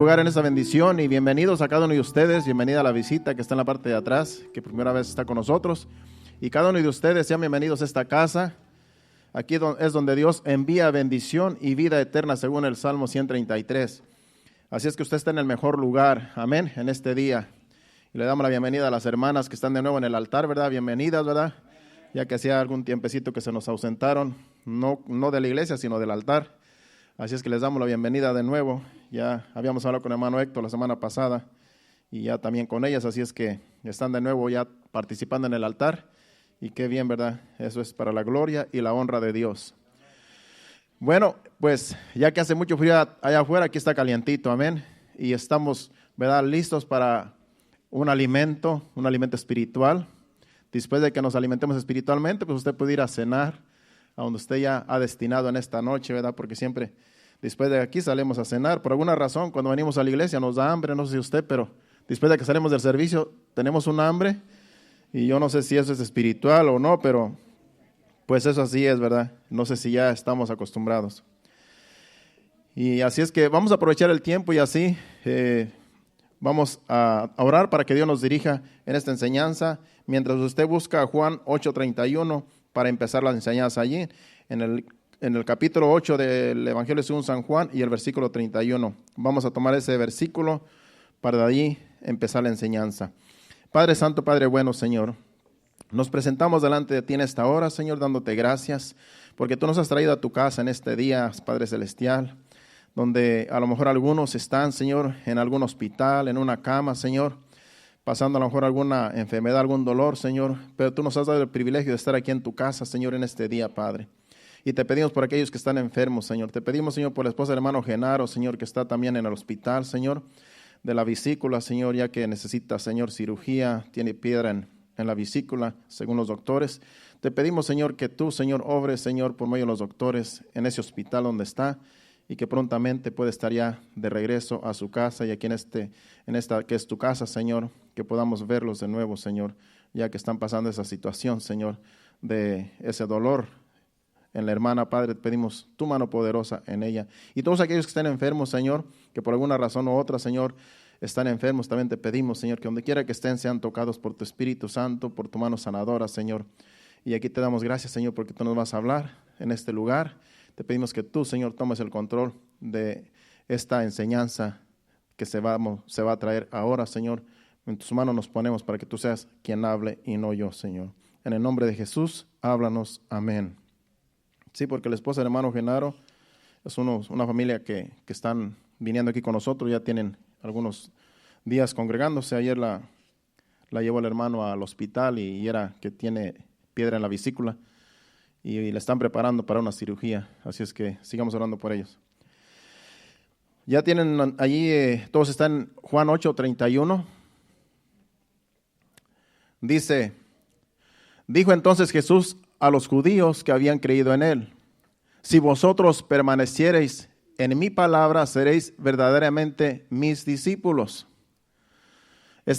Lugar en esta bendición y bienvenidos a cada uno de ustedes, bienvenida a la visita que está en la parte de atrás, que por primera vez está con nosotros, y cada uno de ustedes sean bienvenidos a esta casa. Aquí es donde Dios envía bendición y vida eterna según el Salmo 133. Así es que usted está en el mejor lugar, amén, en este día. Y le damos la bienvenida a las hermanas que están de nuevo en el altar, ¿verdad? Bienvenidas, ¿verdad? Ya que hacía algún tiempecito que se nos ausentaron, no de la iglesia, sino del altar. Así es que les damos la bienvenida de nuevo. Ya habíamos hablado con el hermano Héctor la semana pasada y ya también con ellas, así es que están de nuevo ya participando en el altar y qué bien, ¿verdad? Eso es para la gloria y la honra de Dios. Bueno, pues ya que hace mucho frío allá afuera, aquí está calientito, amén, y estamos, ¿verdad?, listos para un alimento espiritual. Después de que nos alimentemos espiritualmente, pues usted puede ir a cenar a donde usted ya ha destinado en esta noche, ¿verdad? Porque siempre después de aquí salimos a cenar. Por alguna razón, cuando venimos a la iglesia nos da hambre, no sé si usted, pero después de que salimos del servicio tenemos un hambre. Y yo no sé si eso es espiritual o no, pero pues eso así es, ¿verdad? No sé si ya estamos acostumbrados. Y así es que vamos a aprovechar el tiempo y así vamos a orar para que Dios nos dirija en esta enseñanza. Mientras usted busca Juan 8:31 para empezar la enseñanza allí, en el capítulo 8 del Evangelio según San Juan y el versículo 31. Vamos a tomar ese versículo para de allí empezar la enseñanza. Padre Santo, Padre bueno, Señor, nos presentamos delante de ti en esta hora, Señor, dándote gracias, porque tú nos has traído a tu casa en este día, Padre Celestial, donde a lo mejor algunos están, Señor, en algún hospital, en una cama, Señor, pasando a lo mejor alguna enfermedad, algún dolor, Señor, pero tú nos has dado el privilegio de estar aquí en tu casa, Señor, en este día, Padre. Y te pedimos por aquellos que están enfermos, Señor. Te pedimos, Señor, por la esposa del hermano Genaro, Señor, que está también en el hospital, Señor, de la vesícula, Señor, ya que necesita, Señor, cirugía, tiene piedra en la vesícula, según los doctores. Te pedimos, Señor, que tú, Señor, obres, Señor, por medio de los doctores en ese hospital donde está y que prontamente puede estar ya de regreso a su casa y aquí en esta que es tu casa, Señor, que podamos verlos de nuevo, Señor, ya que están pasando esa situación, Señor, de ese dolor en la hermana. Padre, te pedimos tu mano poderosa en ella. Y todos aquellos que estén enfermos, Señor, que por alguna razón u otra, Señor, están enfermos, también te pedimos, Señor, que donde quiera que estén sean tocados por tu Espíritu Santo, por tu mano sanadora, Señor. Y aquí te damos gracias, Señor, porque tú nos vas a hablar en este lugar. Te pedimos que tú, Señor, tomes el control de esta enseñanza que se va a traer ahora, Señor. En tus manos nos ponemos para que tú seas quien hable y no yo, Señor. En el nombre de Jesús, háblanos. Amén. Sí, porque la esposa del hermano Genaro es una familia que están viniendo aquí con nosotros, ya tienen algunos días congregándose. Ayer la llevó el hermano al hospital y era que tiene piedra en la vesícula y le están preparando para una cirugía, así es que sigamos orando por ellos. Ya tienen allí, todos están en Juan 8:31. Dice, dijo entonces Jesús a los judíos que habían creído en él: si vosotros permaneciereis en mi palabra, seréis verdaderamente mis discípulos.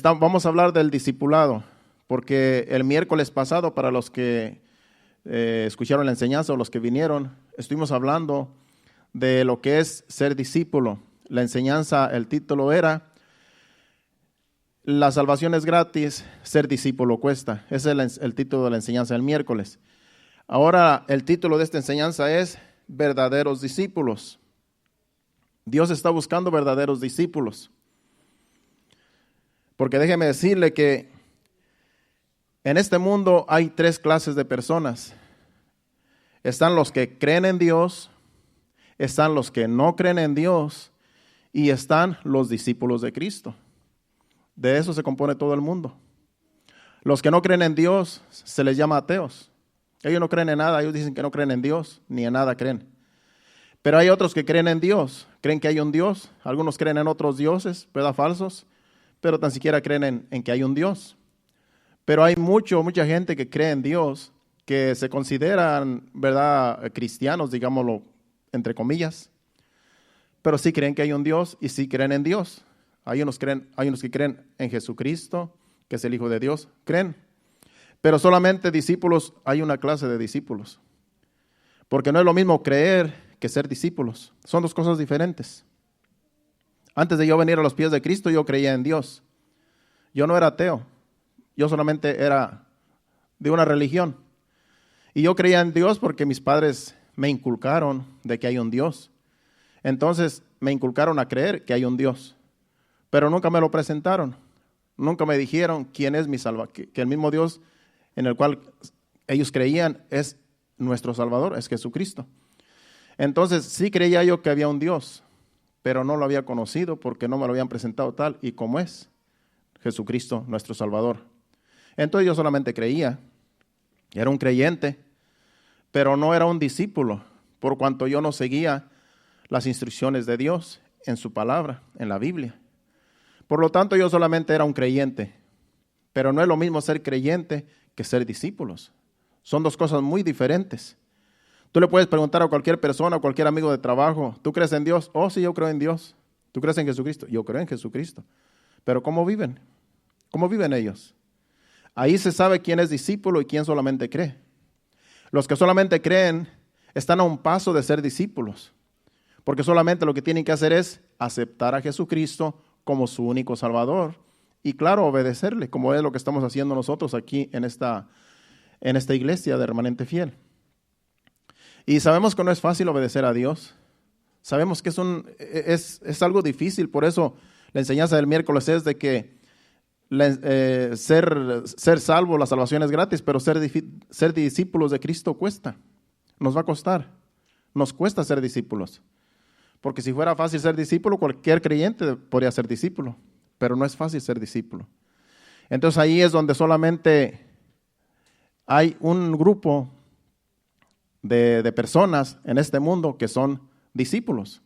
Vamos a hablar del discipulado, porque el miércoles pasado, para los que escucharon la enseñanza o los que vinieron, estuvimos hablando de lo que es ser discípulo. La enseñanza, el título era La salvación es gratis, ser discípulo cuesta. Ese es el título de la enseñanza del miércoles. Ahora el título de esta enseñanza es verdaderos discípulos. Dios está buscando verdaderos discípulos. Porque déjeme decirle que en este mundo hay tres clases de personas. Están los que creen en Dios, están los que no creen en Dios y están los discípulos de Cristo. De eso se compone todo el mundo. Los que no creen en Dios se les llama ateos. Ellos no creen en nada, ellos dicen que no creen en Dios, ni en nada creen. Pero hay otros que creen en Dios, creen que hay un Dios. Algunos creen en otros dioses, ¿verdad? Falsos, pero tan siquiera creen en que hay un Dios. Pero hay mucha gente que cree en Dios, que se consideran, ¿verdad?, cristianos, digámoslo, entre comillas. Pero sí creen que hay un Dios y sí creen en Dios. Hay unos que creen en Jesucristo, que es el Hijo de Dios, creen. Pero solamente discípulos, hay una clase de discípulos. Porque no es lo mismo creer que ser discípulos. Son dos cosas diferentes. Antes de yo venir a los pies de Cristo, yo creía en Dios. Yo no era ateo. Yo solamente era de una religión. Y yo creía en Dios porque mis padres me inculcaron de que hay un Dios. Entonces me inculcaron a creer que hay un Dios. Pero nunca me lo presentaron. Nunca me dijeron quién es mi Salvador. Que el mismo Dios en el cual ellos creían es nuestro Salvador, es Jesucristo. Entonces sí creía yo que había un Dios, pero no lo había conocido porque no me lo habían presentado tal y como es Jesucristo, nuestro Salvador. Entonces yo solamente creía, era un creyente, pero no era un discípulo, por cuanto yo no seguía las instrucciones de Dios en su palabra, en la Biblia. Por lo tanto, yo solamente era un creyente, pero no es lo mismo ser creyente que ser discípulos. Son dos cosas muy diferentes. Tú le puedes preguntar a cualquier persona, a cualquier amigo de trabajo, ¿tú crees en Dios? Oh, sí, yo creo en Dios. ¿Tú crees en Jesucristo? Yo creo en Jesucristo. Pero ¿cómo viven? ¿Cómo viven ellos? Ahí se sabe quién es discípulo y quién solamente cree. Los que solamente creen están a un paso de ser discípulos, porque solamente lo que tienen que hacer es aceptar a Jesucristo como su único Salvador y claro, obedecerle, como es lo que estamos haciendo nosotros aquí en esta iglesia de Remanente Fiel. Y sabemos que no es fácil obedecer a Dios. Sabemos que es algo difícil, por eso la enseñanza del miércoles es de que ser salvo, la salvación es gratis, pero ser discípulos de Cristo cuesta, nos va a costar, nos cuesta ser discípulos. Porque si fuera fácil ser discípulo, cualquier creyente podría ser discípulo, pero no es fácil ser discípulo. Entonces ahí es donde solamente hay un grupo de personas en este mundo que son discípulos.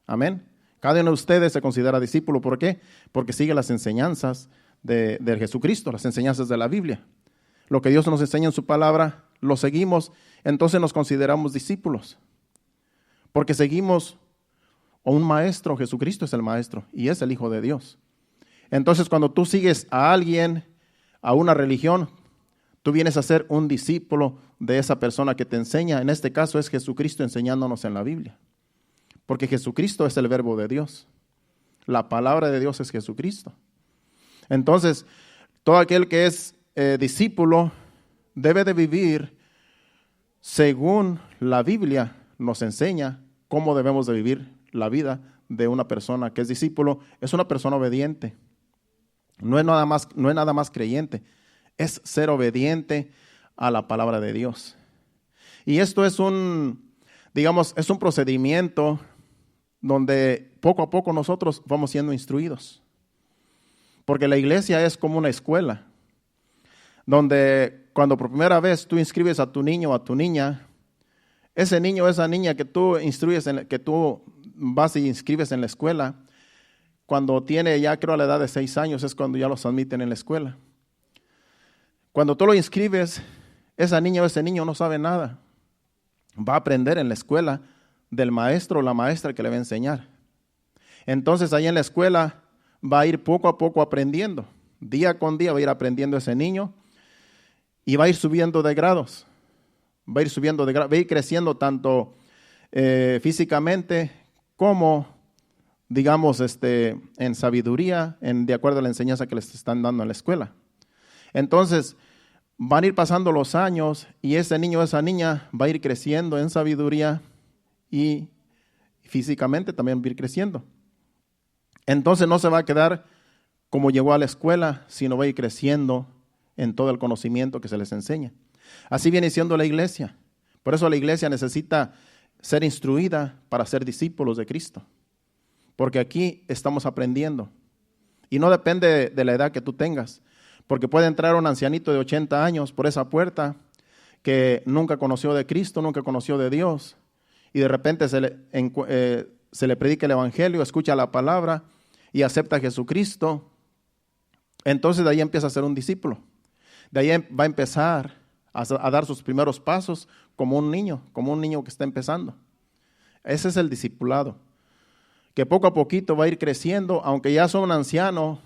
Amén. Cada uno de ustedes se considera discípulo. ¿Por qué? Porque sigue las enseñanzas de Jesucristo, las enseñanzas de la Biblia. Lo que Dios nos enseña en su palabra, lo seguimos, entonces nos consideramos discípulos. Porque seguimos a un maestro, Jesucristo es el maestro y es el Hijo de Dios. Entonces cuando tú sigues a alguien, a una religión, tú vienes a ser un discípulo de esa persona que te enseña. En este caso es Jesucristo enseñándonos en la Biblia. Porque Jesucristo es el verbo de Dios. La palabra de Dios es Jesucristo. Entonces, todo aquel que es discípulo debe de vivir según la Biblia nos enseña cómo debemos de vivir la vida de una persona que es discípulo. Es una persona obediente. No es nada más creyente. Es ser obediente a la palabra de Dios. Y esto es un procedimiento donde poco a poco nosotros vamos siendo instruidos. Porque la iglesia es como una escuela, donde cuando por primera vez tú inscribes a tu niño o a tu niña, ese niño o esa niña que tú instruyes, que tú vas y inscribes en la escuela, cuando tiene ya creo a la edad de 6 años es cuando ya los admiten en la escuela. Cuando tú lo inscribes, esa niña o ese niño no sabe nada. Va a aprender en la escuela del maestro o la maestra que le va a enseñar. Entonces ahí en la escuela va a ir poco a poco aprendiendo. Día con día va a ir aprendiendo ese niño y va a ir subiendo de grados. Va a ir creciendo tanto físicamente como, digamos, en sabiduría, de acuerdo a la enseñanza que les están dando en la escuela. Entonces, van a ir pasando los años y ese niño o esa niña va a ir creciendo en sabiduría y físicamente también va a ir creciendo. Entonces no se va a quedar como llegó a la escuela, sino va a ir creciendo en todo el conocimiento que se les enseña. Así viene siendo la iglesia. Por eso la iglesia necesita ser instruida para ser discípulos de Cristo. Porque aquí estamos aprendiendo. Y no depende de la edad que tú tengas. Porque puede entrar un ancianito de 80 años por esa puerta que nunca conoció de Cristo, nunca conoció de Dios. Y de repente se le predica el evangelio, escucha la palabra y acepta a Jesucristo. Entonces de ahí empieza a ser un discípulo. De ahí va a empezar a dar sus primeros pasos como un niño que está empezando. Ese es el discipulado. Que poco a poquito va a ir creciendo, aunque ya son un anciano.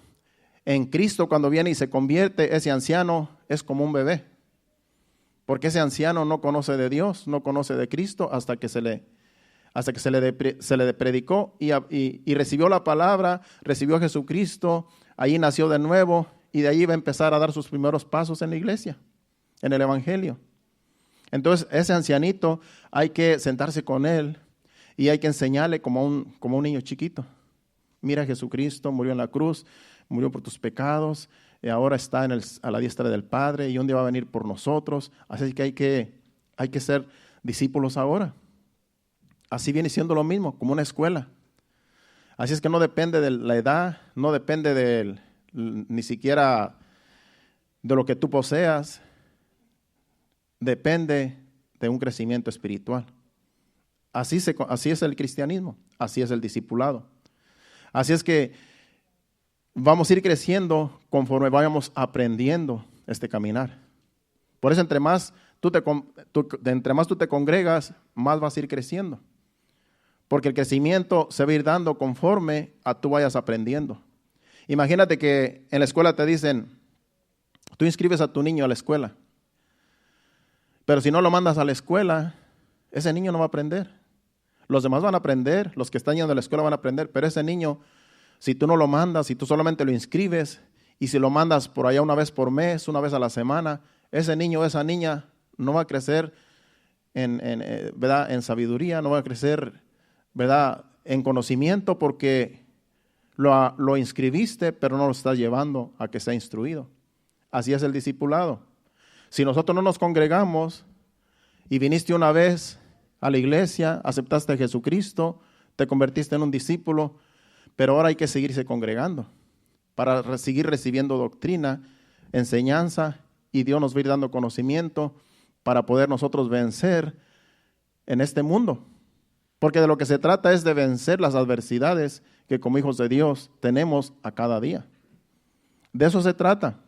En Cristo, cuando viene y se convierte, ese anciano es como un bebé. Porque ese anciano no conoce de Dios, no conoce de Cristo hasta que hasta que se le predicó y recibió la palabra, recibió a Jesucristo, ahí nació de nuevo y de ahí va a empezar a dar sus primeros pasos en la iglesia, en el evangelio. Entonces ese ancianito hay que sentarse con él y hay que enseñarle como un niño chiquito. Mira, Jesucristo murió en la cruz, murió por tus pecados, y ahora está a la diestra del Padre y un día va a venir por nosotros. Así que hay que ser discípulos ahora. Así viene siendo lo mismo, como una escuela. Así es que no depende de la edad, no depende ni siquiera de lo que tú poseas, depende de un crecimiento espiritual. Así es el cristianismo, así es el discipulado. Así es que vamos a ir creciendo conforme vayamos aprendiendo este caminar. Por eso entre más tú te congregas, más vas a ir creciendo. Porque el crecimiento se va a ir dando conforme a tú vayas aprendiendo. Imagínate que en la escuela te dicen, tú inscribes a tu niño a la escuela, pero si no lo mandas a la escuela, ese niño no va a aprender. Los demás van a aprender, los que están yendo a la escuela van a aprender, pero ese niño, si tú no lo mandas, si tú solamente lo inscribes, y si lo mandas por allá una vez por mes, una vez a la semana, ese niño o esa niña no va a crecer ¿verdad? En sabiduría, no va a crecer, ¿verdad? En conocimiento, porque lo inscribiste, pero no lo estás llevando a que sea instruido. Así es el discipulado. Si nosotros no nos congregamos y viniste una vez a la iglesia, aceptaste a Jesucristo, te convertiste en un discípulo, pero ahora hay que seguirse congregando para seguir recibiendo doctrina, enseñanza, y Dios nos va a ir dando conocimiento para poder nosotros vencer en este mundo. Porque de lo que se trata es de vencer las adversidades que como hijos de Dios tenemos a cada día. De eso se trata.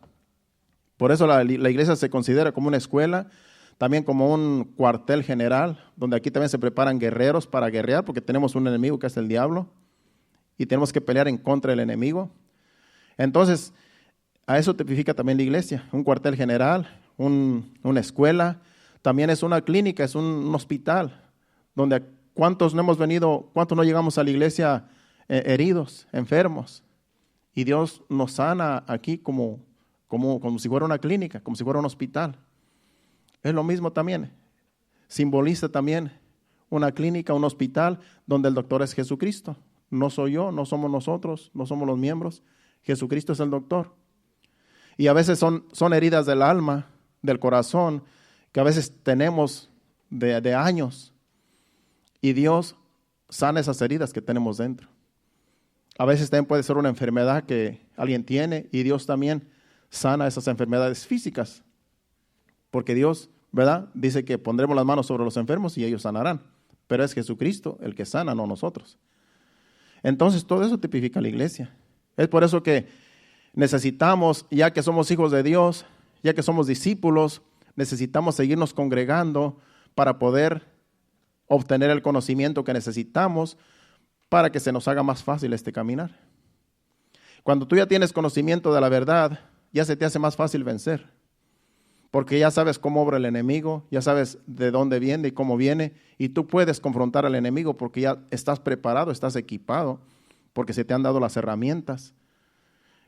Por eso la iglesia se considera como una escuela, también como un cuartel general, donde aquí también se preparan guerreros para guerrear, porque tenemos un enemigo que es el diablo, y tenemos que pelear en contra del enemigo. Entonces, a eso tipifica también la iglesia, un cuartel general, una escuela, también es una clínica, es un hospital, donde cuántos no llegamos a la iglesia heridos, enfermos, y Dios nos sana aquí como si fuera una clínica, como si fuera un hospital. Es lo mismo también, simboliza también una clínica, un hospital, donde el doctor es Jesucristo. No soy yo, no somos nosotros, no somos los miembros, Jesucristo es el doctor. Y a veces son heridas del alma, del corazón, que a veces tenemos de años, y Dios sana esas heridas que tenemos dentro. A veces también puede ser una enfermedad que alguien tiene, y Dios también sana esas enfermedades físicas, porque Dios, ¿verdad?, dice que pondremos las manos sobre los enfermos y ellos sanarán, pero es Jesucristo el que sana, no nosotros. Entonces todo eso tipifica la iglesia. Es por eso que necesitamos, ya que somos hijos de Dios, ya que somos discípulos, necesitamos seguirnos congregando para poder obtener el conocimiento que necesitamos para que se nos haga más fácil este caminar. Cuando tú ya tienes conocimiento de la verdad, ya se te hace más fácil vencer, porque ya sabes cómo obra el enemigo, ya sabes de dónde viene y cómo viene, y tú puedes confrontar al enemigo porque ya estás preparado, estás equipado, porque se te han dado las herramientas.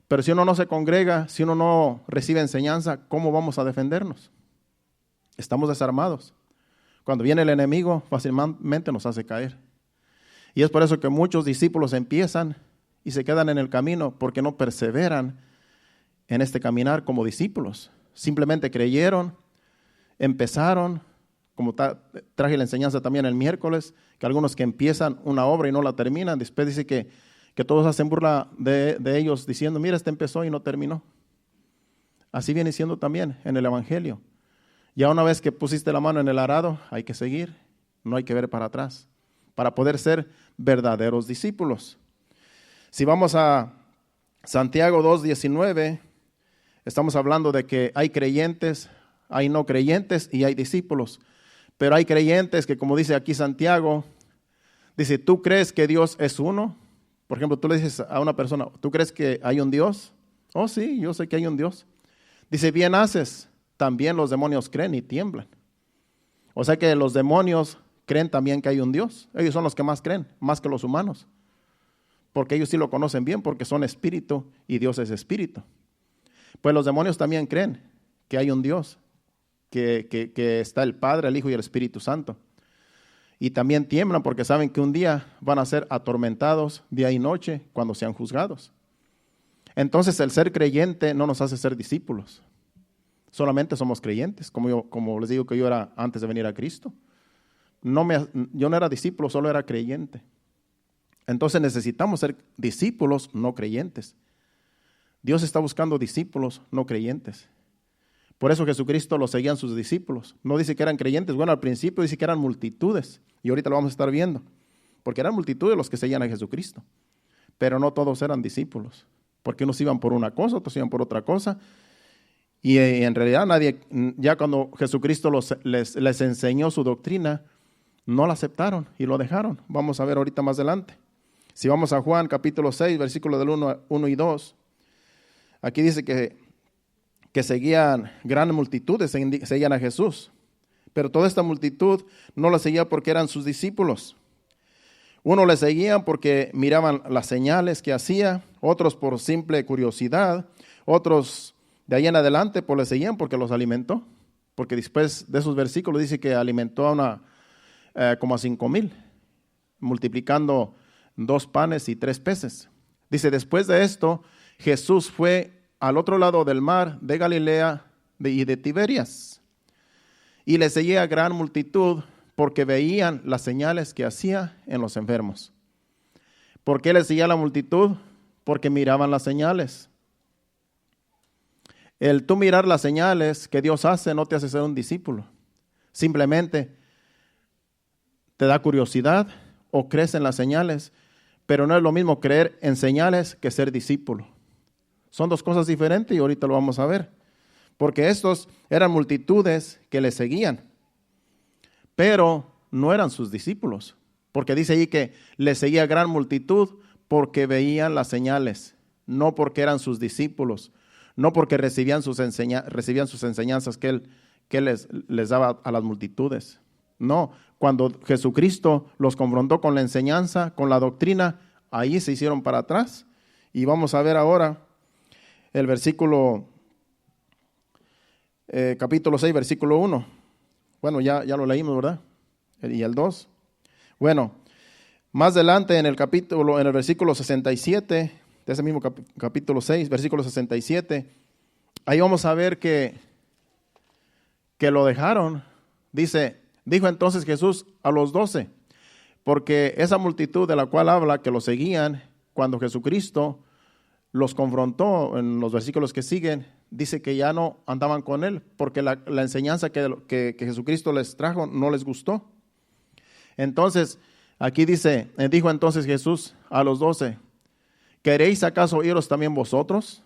Pero si uno no se congrega, si uno no recibe enseñanza, ¿cómo vamos a defendernos? Estamos desarmados. Cuando viene el enemigo, fácilmente nos hace caer. Y es por eso que muchos discípulos empiezan y se quedan en el camino, porque no perseveran en este caminar como discípulos. Simplemente creyeron, empezaron, como traje la enseñanza también el miércoles, que algunos que empiezan una obra y no la terminan, después dice que todos hacen burla de ellos diciendo, mira, este empezó y no terminó. Así viene siendo también en el evangelio. Ya una vez que pusiste la mano en el arado, hay que seguir, no hay que ver para atrás, para poder ser verdaderos discípulos. Si vamos a Santiago 2:19, estamos hablando de que hay creyentes, hay no creyentes y hay discípulos. Pero hay creyentes que, como dice aquí Santiago, dice, ¿tú crees que Dios es uno? Por ejemplo, tú le dices a una persona, ¿tú crees que hay un Dios? Oh, sí, yo sé que hay un Dios. Dice, bien haces, también los demonios creen y tiemblan. O sea que los demonios creen también que hay un Dios. Ellos son los que más creen, más que los humanos. Porque ellos sí lo conocen bien, porque son espíritu y Dios es espíritu. Pues los demonios también creen que hay un Dios, que está el Padre, el Hijo y el Espíritu Santo. Y también tiemblan porque saben que un día van a ser atormentados día y noche cuando sean juzgados. Entonces el ser creyente no nos hace ser discípulos. Solamente somos creyentes, como les digo que yo era antes de venir a Cristo. Yo no era discípulo, solo era creyente. Entonces necesitamos ser discípulos, no creyentes. Dios está buscando discípulos, no creyentes. Por eso Jesucristo los seguían sus discípulos. No dice que eran creyentes. Bueno, al principio dice que eran multitudes. Y ahorita lo vamos a estar viendo. Porque eran multitudes los que seguían a Jesucristo. Pero no todos eran discípulos. Porque unos iban por una cosa, otros iban por otra cosa. Y en realidad nadie, ya cuando Jesucristo les enseñó su doctrina, no la aceptaron y lo dejaron. Vamos a ver ahorita más adelante. Si vamos a Juan capítulo 6, versículos del 1 y 2. Aquí dice que seguían gran multitudes, seguían a Jesús. Pero toda esta multitud no la seguía porque eran sus discípulos. Unos le seguían porque miraban las señales que hacía, otros por simple curiosidad, otros de ahí en adelante pues le seguían porque los alimentó. Porque después de esos versículos dice que alimentó como a 5,000, multiplicando 2 panes y 3 peces. Dice, después de esto, Jesús fue al otro lado del mar de Galilea y de Tiberias. Y le seguía gran multitud porque veían las señales que hacía en los enfermos. ¿Por qué le seguía la multitud? Porque miraban las señales. El tú mirar las señales que Dios hace no te hace ser un discípulo. Simplemente te da curiosidad o crees en las señales, pero no es lo mismo creer en señales que ser discípulo. Son 2 cosas diferentes y ahorita lo vamos a ver. Porque estos eran multitudes que le seguían, pero no eran sus discípulos. Porque dice ahí que le seguía gran multitud porque veían las señales, no porque eran sus discípulos, no porque recibían sus enseñanzas que él les daba a las multitudes. No, cuando Jesucristo los confrontó con la enseñanza, con la doctrina, ahí se hicieron para atrás. Y vamos a ver ahora el versículo, capítulo 6, versículo 1. Bueno, ya lo leímos, ¿verdad? Y el 2. Bueno, más adelante en el versículo 67, de ese mismo capítulo 6, versículo 67, ahí vamos a ver que lo dejaron. Dijo entonces Jesús a los 12, porque esa multitud de la cual habla, que lo seguían, cuando Jesucristo los confrontó en los versículos que siguen, dice que ya no andaban con él, porque la enseñanza que Jesucristo les trajo no les gustó. Entonces, aquí dijo entonces Jesús a los 12, ¿queréis acaso iros también vosotros?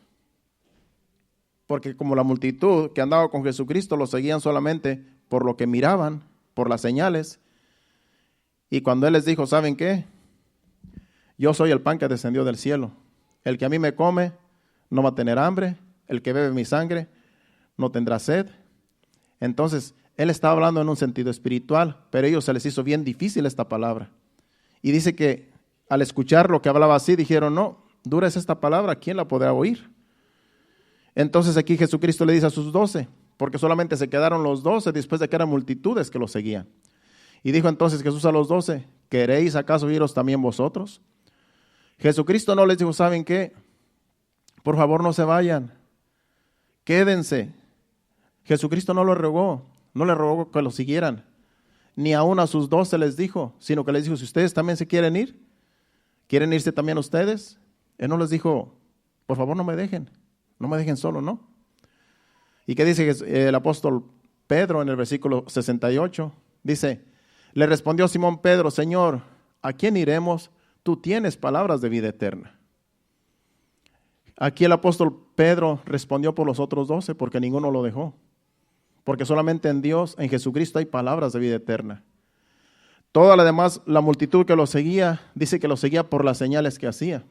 Porque como la multitud que andaba con Jesucristo lo seguían solamente por lo que miraban, por las señales. Y cuando Él les dijo, ¿saben qué? Yo soy el pan que descendió del cielo. El que a mí me come no va a tener hambre. El que bebe mi sangre no tendrá sed. Entonces, Él estaba hablando en un sentido espiritual, pero a ellos se les hizo bien difícil esta palabra. Y dice que al escuchar lo que hablaba así, dijeron, no, dura es esta palabra, ¿quién la podrá oír? Entonces aquí Jesucristo le dice a sus 12, porque solamente se quedaron los 12 después de que eran multitudes que lo seguían. Y dijo entonces Jesús a los 12, ¿queréis acaso iros también vosotros? Jesucristo no les dijo, ¿saben qué? Por favor no se vayan, quédense. Jesucristo no lo rogó, no le rogó que lo siguieran, ni aún a sus 12 les dijo, sino que les dijo, si ustedes también se quieren ir, ¿quieren irse también ustedes? Él no les dijo, por favor no me dejen solo, ¿no? ¿Y qué dice el apóstol Pedro en el versículo 68? Dice, le respondió Simón Pedro, Señor, ¿a quién iremos? Tú tienes palabras de vida eterna. Aquí el apóstol Pedro respondió por los otros 12 porque ninguno lo dejó. Porque solamente en Dios, en Jesucristo hay palabras de vida eterna. Toda la multitud que lo seguía, dice que lo seguía por las señales que hacía.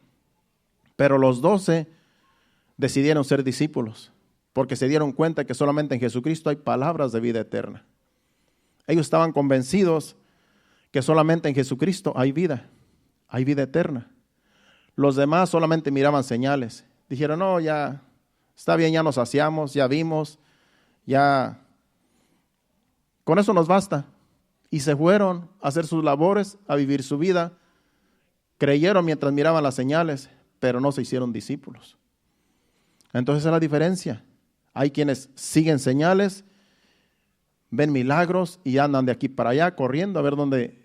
Pero los 12 decidieron ser discípulos porque se dieron cuenta que solamente en Jesucristo hay palabras de vida eterna. Ellos estaban convencidos que solamente en Jesucristo hay vida eterna. Los demás solamente miraban señales. Dijeron, no, ya está bien, ya nos saciamos, ya vimos, ya con eso nos basta. Y se fueron a hacer sus labores, a vivir su vida. Creyeron mientras miraban las señales, pero no se hicieron discípulos. Entonces esa es la diferencia. Hay quienes siguen señales, ven milagros y andan de aquí para allá corriendo a ver dónde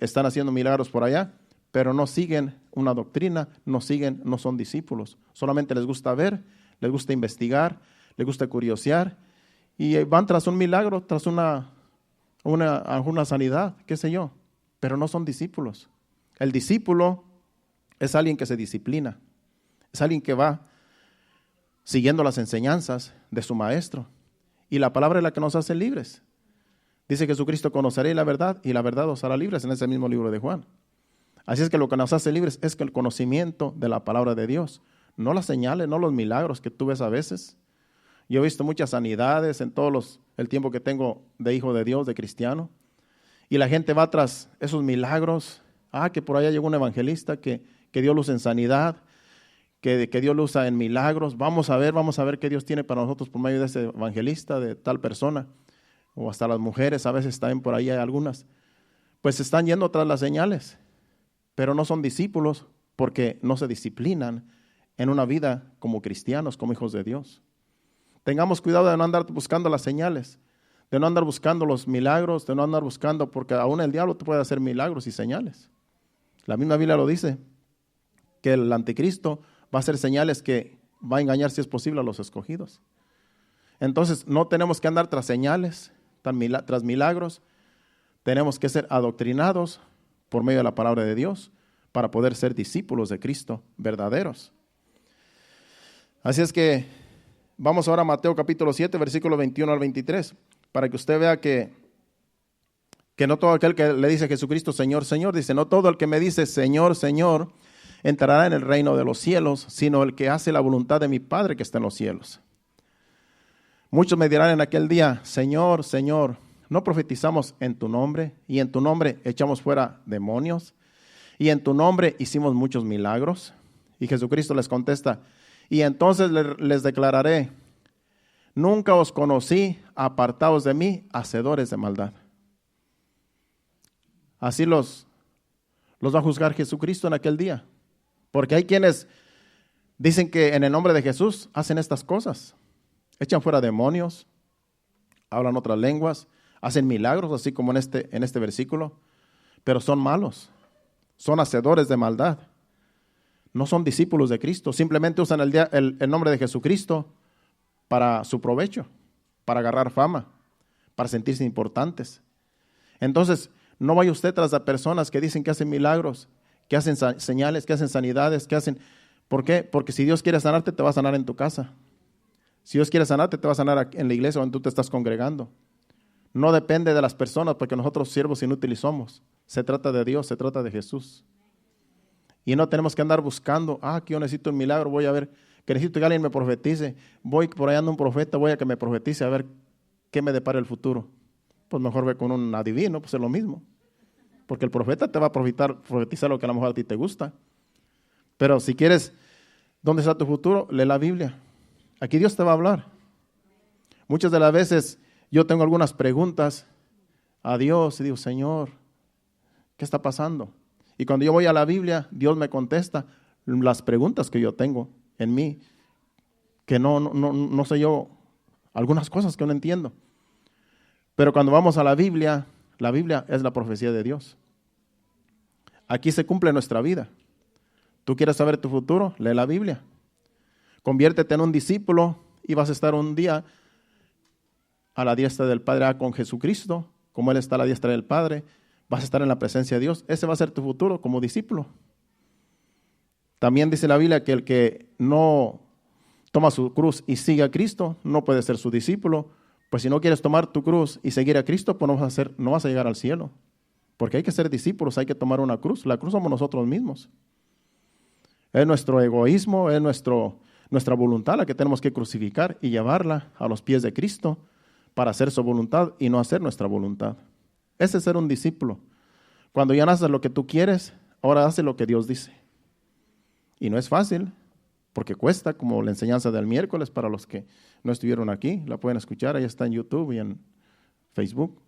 están haciendo milagros por allá, pero no siguen una doctrina, no son discípulos. Solamente les gusta ver, les gusta investigar, les gusta curiosear y van tras un milagro, tras una sanidad, qué sé yo, pero no son discípulos. El discípulo es alguien que se disciplina, es alguien que va siguiendo las enseñanzas de su maestro. Y la palabra es la que nos hace libres. Dice Jesucristo, conoceréis la verdad y la verdad os hará libres, en ese mismo libro de Juan. Así es que lo que nos hace libres es que el conocimiento de la palabra de Dios, no las señales, no los milagros que tú ves a veces. Yo he visto muchas sanidades en el tiempo que tengo de hijo de Dios, de cristiano, y la gente va tras esos milagros. Que por allá llegó un evangelista que Dios lo usa en sanidad, que Dios lo usa en milagros. Vamos a ver qué Dios tiene para nosotros por medio de ese evangelista, de tal persona, o hasta las mujeres, a veces también por ahí hay algunas, pues están yendo tras las señales, pero no son discípulos porque no se disciplinan en una vida como cristianos, como hijos de Dios. Tengamos cuidado de no andar buscando las señales, de no andar buscando los milagros, de no andar buscando, porque aún el diablo te puede hacer milagros y señales. La misma Biblia lo dice, que el anticristo va a hacer señales que va a engañar, si es posible, a los escogidos. Entonces, no tenemos que andar tras señales, tras milagros. Tenemos que ser adoctrinados por medio de la palabra de Dios para poder ser discípulos de Cristo verdaderos. Así es que vamos ahora a Mateo capítulo 7, versículo 21 al 23, para que usted vea que no todo aquel que le dice a Jesucristo, Señor, Señor, dice, no todo el que me dice, Señor, Señor, entrará en el reino de los cielos, sino el que hace la voluntad de mi Padre que está en los cielos. Muchos me dirán en aquel día, Señor, Señor, ¿no profetizamos en tu nombre? Y en tu nombre echamos fuera demonios, y en tu nombre hicimos muchos milagros. Y Jesucristo les contesta, y entonces les declararé, nunca os conocí, apartaos de mí, hacedores de maldad. Así los va a juzgar Jesucristo en aquel día. Porque hay quienes dicen que en el nombre de Jesús hacen estas cosas. Echan fuera demonios, hablan otras lenguas, hacen milagros, así como en este versículo. Pero son malos, son hacedores de maldad. No son discípulos de Cristo. Simplemente usan el nombre de Jesucristo para su provecho, para agarrar fama, para sentirse importantes. Entonces, no vaya usted tras las personas que dicen que hacen milagros, que hacen señales, que hacen sanidades, que hacen... ¿Por qué? Porque si Dios quiere sanarte, te va a sanar en tu casa. Si Dios quiere sanarte, te va a sanar en la iglesia donde tú te estás congregando. No depende de las personas, porque nosotros siervos inútiles somos. Se trata de Dios, se trata de Jesús. Y no tenemos que andar buscando, que yo necesito un milagro, voy a ver, que necesito que alguien me profetice. Voy por allá anda un profeta, voy a que me profetice a ver qué me depara el futuro. Pues mejor ve con un adivino, pues es lo mismo. Porque el profeta te va a profetizar lo que a lo mejor a ti te gusta. Pero si quieres, ¿dónde está tu futuro? Lee la Biblia. Aquí Dios te va a hablar. Muchas de las veces yo tengo algunas preguntas a Dios y digo, Señor, ¿qué está pasando? Y cuando yo voy a la Biblia, Dios me contesta las preguntas que yo tengo en mí, que no sé yo, algunas cosas que no entiendo. Pero cuando vamos a la Biblia es la profecía de Dios. Aquí se cumple nuestra vida. ¿Tú quieres saber tu futuro? Lee la Biblia. Conviértete en un discípulo y vas a estar un día a la diestra del Padre con Jesucristo, como Él está a la diestra del Padre. Vas a estar en la presencia de Dios. Ese va a ser tu futuro como discípulo. También dice la Biblia que el que no toma su cruz y sigue a Cristo no puede ser su discípulo. Pues si no quieres tomar tu cruz y seguir a Cristo, pues no vas a llegar al cielo. Porque hay que ser discípulos, hay que tomar una cruz. La cruz somos nosotros mismos. Es nuestro egoísmo, es nuestra voluntad la que tenemos que crucificar y llevarla a los pies de Cristo para hacer su voluntad y no hacer nuestra voluntad. Ese es ser un discípulo. Cuando ya no haces lo que tú quieres, ahora haces lo que Dios dice. Y no es fácil, porque cuesta, como la enseñanza del miércoles para los que no estuvieron aquí. La pueden escuchar, ahí está en YouTube y en Facebook.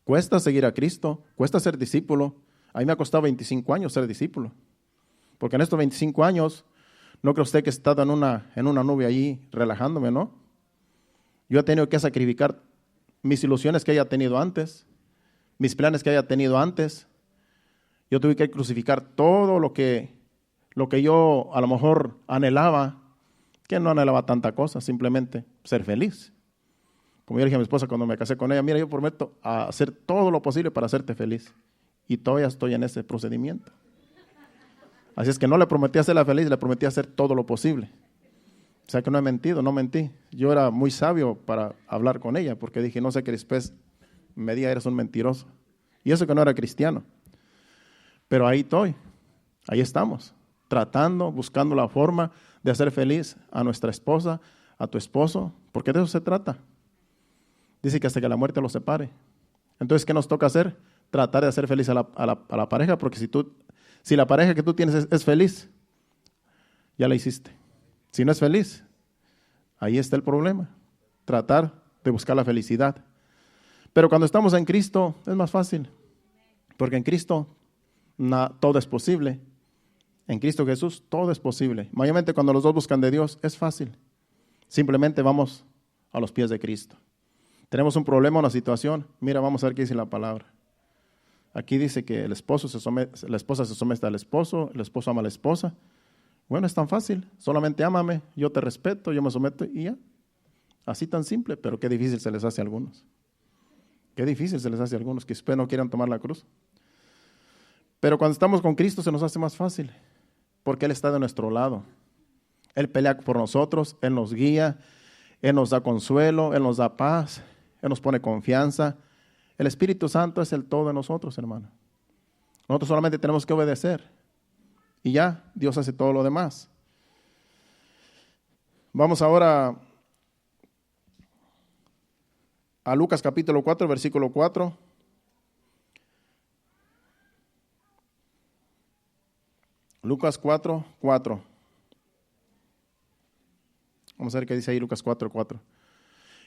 Cuesta seguir a Cristo, cuesta ser discípulo. A mí me ha costado 25 años ser discípulo. Porque en estos 25 años, no cree usted que he estado en una nube allí relajándome, ¿no? Yo he tenido que sacrificar mis ilusiones que haya tenido antes, mis planes que haya tenido antes. Yo tuve que crucificar todo lo que yo a lo mejor anhelaba, que no anhelaba tanta cosa, simplemente ser feliz. Como yo dije a mi esposa cuando me casé con ella, mira, yo prometo hacer todo lo posible para hacerte feliz. Y todavía estoy en ese procedimiento. Así es que no le prometí hacerla feliz, le prometí hacer todo lo posible. O sea que no he mentido, no mentí. Yo era muy sabio para hablar con ella, porque dije, no sé qué después me diga, eres un mentiroso. Y eso que no era cristiano. Pero ahí estoy, ahí estamos, tratando, buscando la forma de hacer feliz a nuestra esposa, a tu esposo, porque de eso se trata. Dice que hasta que la muerte los separe. Entonces, ¿qué nos toca hacer? Tratar de hacer feliz a la pareja, porque si la pareja que tú tienes es feliz, ya la hiciste. Si no es feliz, ahí está el problema. Tratar de buscar la felicidad. Pero cuando estamos en Cristo es más fácil, porque en Cristo todo es posible. En Cristo Jesús todo es posible. Mayormente cuando los dos buscan de Dios es fácil. Simplemente vamos a los pies de Cristo. Tenemos un problema, una situación. Mira, vamos a ver qué dice la palabra. Aquí dice que la esposa se somete al esposo, el esposo ama a la esposa. Bueno, es tan fácil. Solamente ámame, yo te respeto, yo me someto y ya. Así tan simple, pero qué difícil se les hace a algunos. Qué difícil se les hace a algunos que después no quieran tomar la cruz. Pero cuando estamos con Cristo se nos hace más fácil, porque Él está de nuestro lado. Él pelea por nosotros, Él nos guía, Él nos da consuelo, Él nos da paz, Él nos pone confianza. El Espíritu Santo es el todo de nosotros, hermano. Nosotros solamente tenemos que obedecer y ya, Dios hace todo lo demás. Vamos ahora a Lucas capítulo 4, versículo 4. Lucas 4, 4. Vamos a ver qué dice ahí Lucas 4, 4.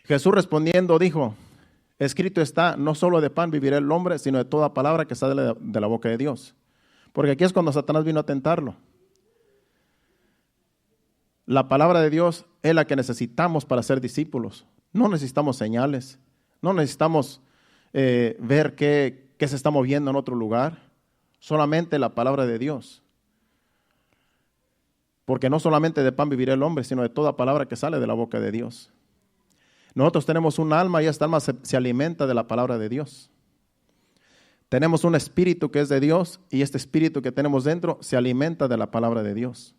Jesús respondiendo dijo, escrito está, no solo de pan vivirá el hombre, sino de toda palabra que sale de la boca de Dios. Porque aquí es cuando Satanás vino a tentarlo. La palabra de Dios es la que necesitamos para ser discípulos. No necesitamos señales, no necesitamos ver qué se está moviendo en otro lugar. Solamente la palabra de Dios. Porque no solamente de pan vivirá el hombre, sino de toda palabra que sale de la boca de Dios. Nosotros tenemos un alma y esta alma se alimenta de la palabra de Dios. Tenemos un espíritu que es de Dios y este espíritu que tenemos dentro se alimenta de la palabra de Dios.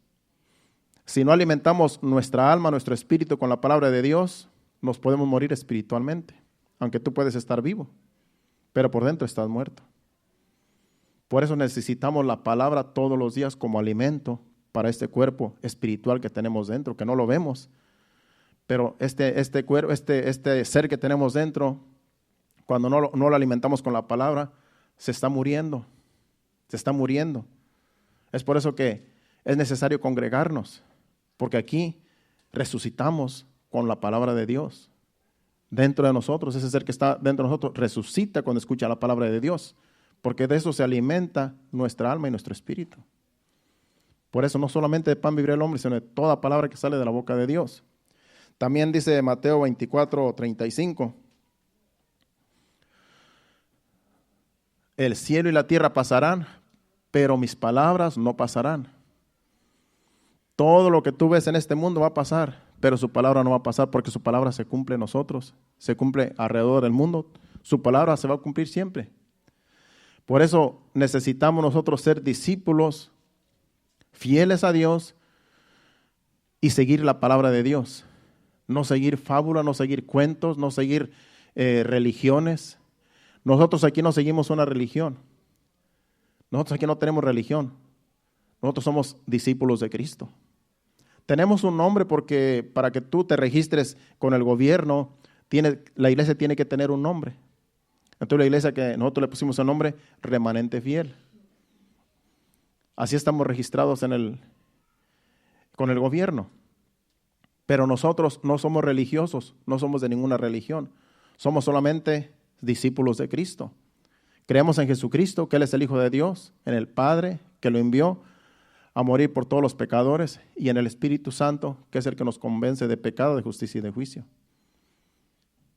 Si no alimentamos nuestra alma, nuestro espíritu con la palabra de Dios, nos podemos morir espiritualmente. Aunque tú puedes estar vivo, pero por dentro estás muerto. Por eso necesitamos la palabra todos los días como alimento para este cuerpo espiritual que tenemos dentro, que no lo vemos. Pero este ser que tenemos dentro, cuando no lo alimentamos con la palabra, se está muriendo. Se está muriendo. Es por eso que es necesario congregarnos, porque aquí resucitamos con la palabra de Dios. Dentro de nosotros, ese ser que está dentro de nosotros resucita cuando escucha la palabra de Dios, porque de eso se alimenta nuestra alma y nuestro espíritu. Por eso no solamente de pan vivirá el hombre, sino de toda palabra que sale de la boca de Dios. También dice Mateo 24, 35. El cielo y la tierra pasarán, pero mis palabras no pasarán. Todo lo que tú ves en este mundo va a pasar, pero su palabra no va a pasar porque su palabra se cumple en nosotros, se cumple alrededor del mundo. Su palabra se va a cumplir siempre. Por eso necesitamos nosotros ser discípulos fieles a Dios y seguir la palabra de Dios. No seguir fábulas, no seguir cuentos, no seguir religiones. Nosotros aquí no seguimos una religión. Nosotros aquí no tenemos religión. Nosotros somos discípulos de Cristo. Tenemos un nombre porque para que tú te registres con el gobierno, la iglesia tiene que tener un nombre. Entonces la iglesia que nosotros le pusimos el nombre, Remanente Fiel. Así estamos registrados con el gobierno. Pero nosotros no somos religiosos, no somos de ninguna religión. Somos solamente discípulos de Cristo. Creemos en Jesucristo, que Él es el Hijo de Dios, en el Padre, que lo envió a morir por todos los pecadores, y en el Espíritu Santo, que es el que nos convence de pecado, de justicia y de juicio.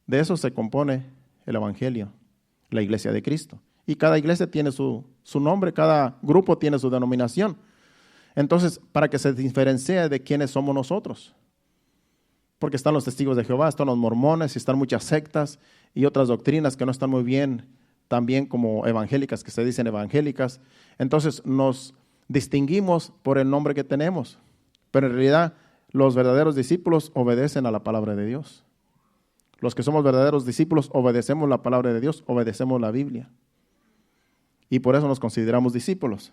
De eso se compone el Evangelio, la iglesia de Cristo. Y cada iglesia tiene su nombre, cada grupo tiene su denominación. Entonces, para que se diferencie de quiénes somos nosotros. Porque están los testigos de Jehová, están los mormones, y están muchas sectas y otras doctrinas que no están muy bien, también como evangélicas, que se dicen evangélicas. Entonces nos distinguimos por el nombre que tenemos, pero en realidad los verdaderos discípulos obedecen a la palabra de Dios. Los que somos verdaderos discípulos obedecemos la palabra de Dios, obedecemos la Biblia. Y por eso nos consideramos discípulos,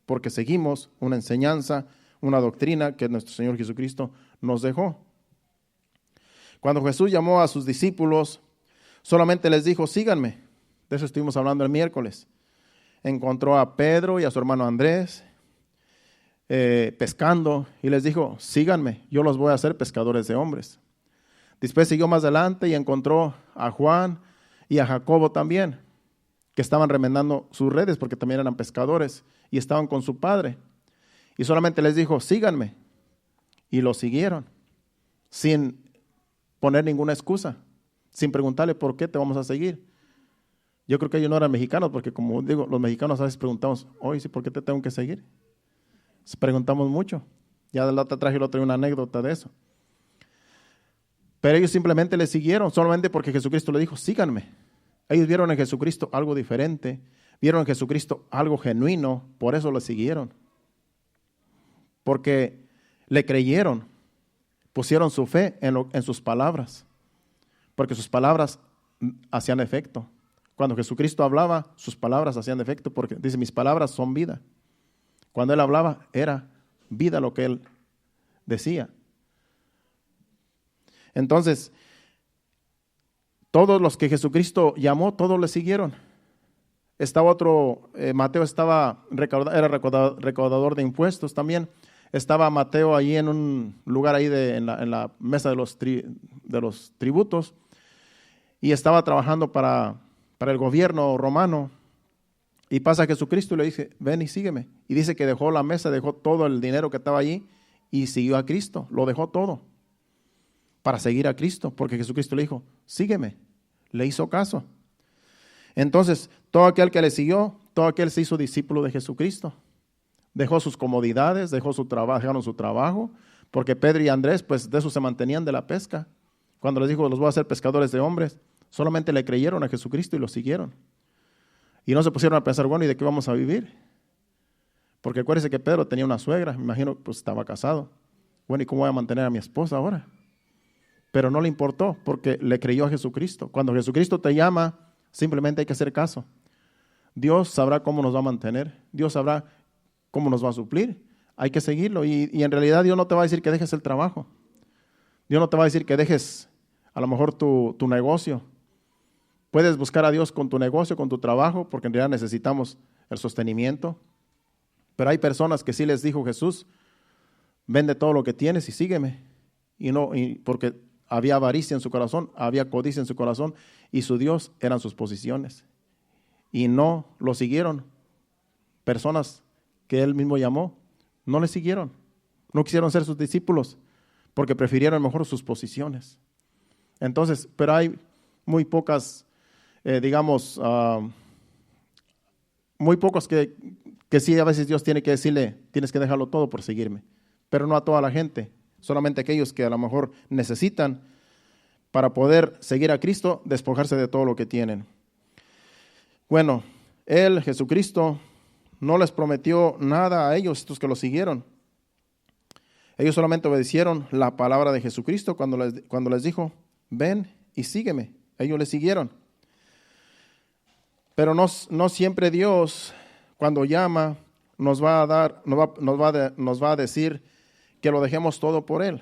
porque seguimos una enseñanza, una doctrina que nuestro Señor Jesucristo nos dejó. Cuando Jesús llamó a sus discípulos, solamente les dijo, síganme. De eso estuvimos hablando el miércoles. Encontró a Pedro y a su hermano Andrés pescando y les dijo, síganme, yo los voy a hacer pescadores de hombres. Después siguió más adelante y encontró a Juan y a Jacobo también, que estaban remendando sus redes porque también eran pescadores y estaban con su padre. Y solamente les dijo, síganme. Y lo siguieron, sin poner ninguna excusa, sin preguntarle por qué te vamos a seguir. Yo creo que ellos no eran mexicanos, porque como digo, los mexicanos a veces preguntamos, oye, ¿sí, por qué te tengo que seguir? Preguntamos mucho. Ya del otro traje una anécdota de eso. Pero ellos simplemente le siguieron, solamente porque Jesucristo le dijo, síganme. Ellos vieron en Jesucristo algo diferente, vieron en Jesucristo algo genuino, por eso le siguieron. Porque le creyeron, pusieron su fe en sus palabras, porque sus palabras hacían efecto. Cuando Jesucristo hablaba, sus palabras hacían efecto, porque dice, mis palabras son vida. Cuando Él hablaba, era vida lo que Él decía. Entonces, todos los que Jesucristo llamó, todos le siguieron. Estaba otro, Mateo era recaudador de impuestos también. Estaba Mateo ahí en un lugar ahí en la mesa de los tributos, y estaba trabajando para el gobierno romano. Y pasa Jesucristo y le dice, ven y sígueme. Y dice que dejó la mesa, dejó todo el dinero que estaba allí y siguió a Cristo. Lo dejó todo para seguir a Cristo, porque Jesucristo le dijo, sígueme. Le hizo caso. Entonces, todo aquel que le siguió, todo aquel se hizo discípulo de Jesucristo. Dejó sus comodidades, dejaron su trabajo, porque Pedro y Andrés, pues de eso se mantenían, de la pesca. Cuando les dijo, los voy a hacer pescadores de hombres, solamente le creyeron a Jesucristo y lo siguieron. Y no se pusieron a pensar, bueno, ¿y de qué vamos a vivir? Porque acuérdense que Pedro tenía una suegra, me imagino, pues estaba casado. Bueno, ¿y cómo voy a mantener a mi esposa ahora? Pero no le importó, porque le creyó a Jesucristo. Cuando Jesucristo te llama, simplemente hay que hacer caso. Dios sabrá cómo nos va a mantener, Dios sabrá cómo nos va a suplir. Hay que seguirlo, y en realidad Dios no te va a decir que dejes el trabajo. Dios no te va a decir que dejes a lo mejor tu negocio. Puedes buscar a Dios con tu negocio, con tu trabajo, porque en realidad necesitamos el sostenimiento. Pero hay personas que sí les dijo Jesús, vende todo lo que tienes y sígueme. Y porque había avaricia en su corazón, había codicia en su corazón, y su Dios eran sus posiciones. Y no lo siguieron. Personas que Él mismo llamó, no le siguieron. No quisieron ser sus discípulos, porque prefirieron mejor sus posiciones. Entonces, pero hay muy pocas, muy pocos que sí, a veces Dios tiene que decirle, tienes que dejarlo todo por seguirme, pero no a toda la gente, solamente aquellos que a lo mejor necesitan para poder seguir a Cristo, despojarse de todo lo que tienen. Bueno, Él, Jesucristo, no les prometió nada a ellos, estos que lo siguieron. Ellos solamente obedecieron la palabra de Jesucristo cuando les dijo, ven y sígueme. Ellos le siguieron. Pero no siempre Dios, cuando llama, nos va a decir que lo dejemos todo por Él.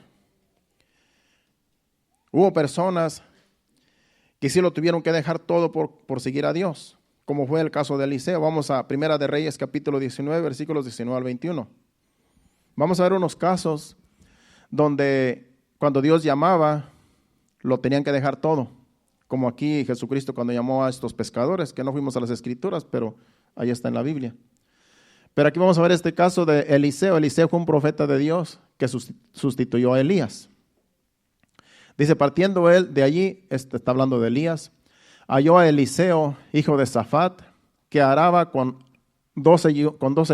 Hubo personas que sí lo tuvieron que dejar todo por seguir a Dios, como fue el caso de Eliseo. Vamos a Primera de Reyes, capítulo 19, versículos 19 al 21. Vamos a ver unos casos donde cuando Dios llamaba, lo tenían que dejar todo. Como aquí Jesucristo cuando llamó a estos pescadores, que no fuimos a las Escrituras, pero ahí está en la Biblia. Pero aquí vamos a ver este caso de Eliseo. Eliseo fue un profeta de Dios que sustituyó a Elías. Dice, partiendo él de allí, está hablando de Elías, halló a Eliseo, hijo de Safat, que araba con 12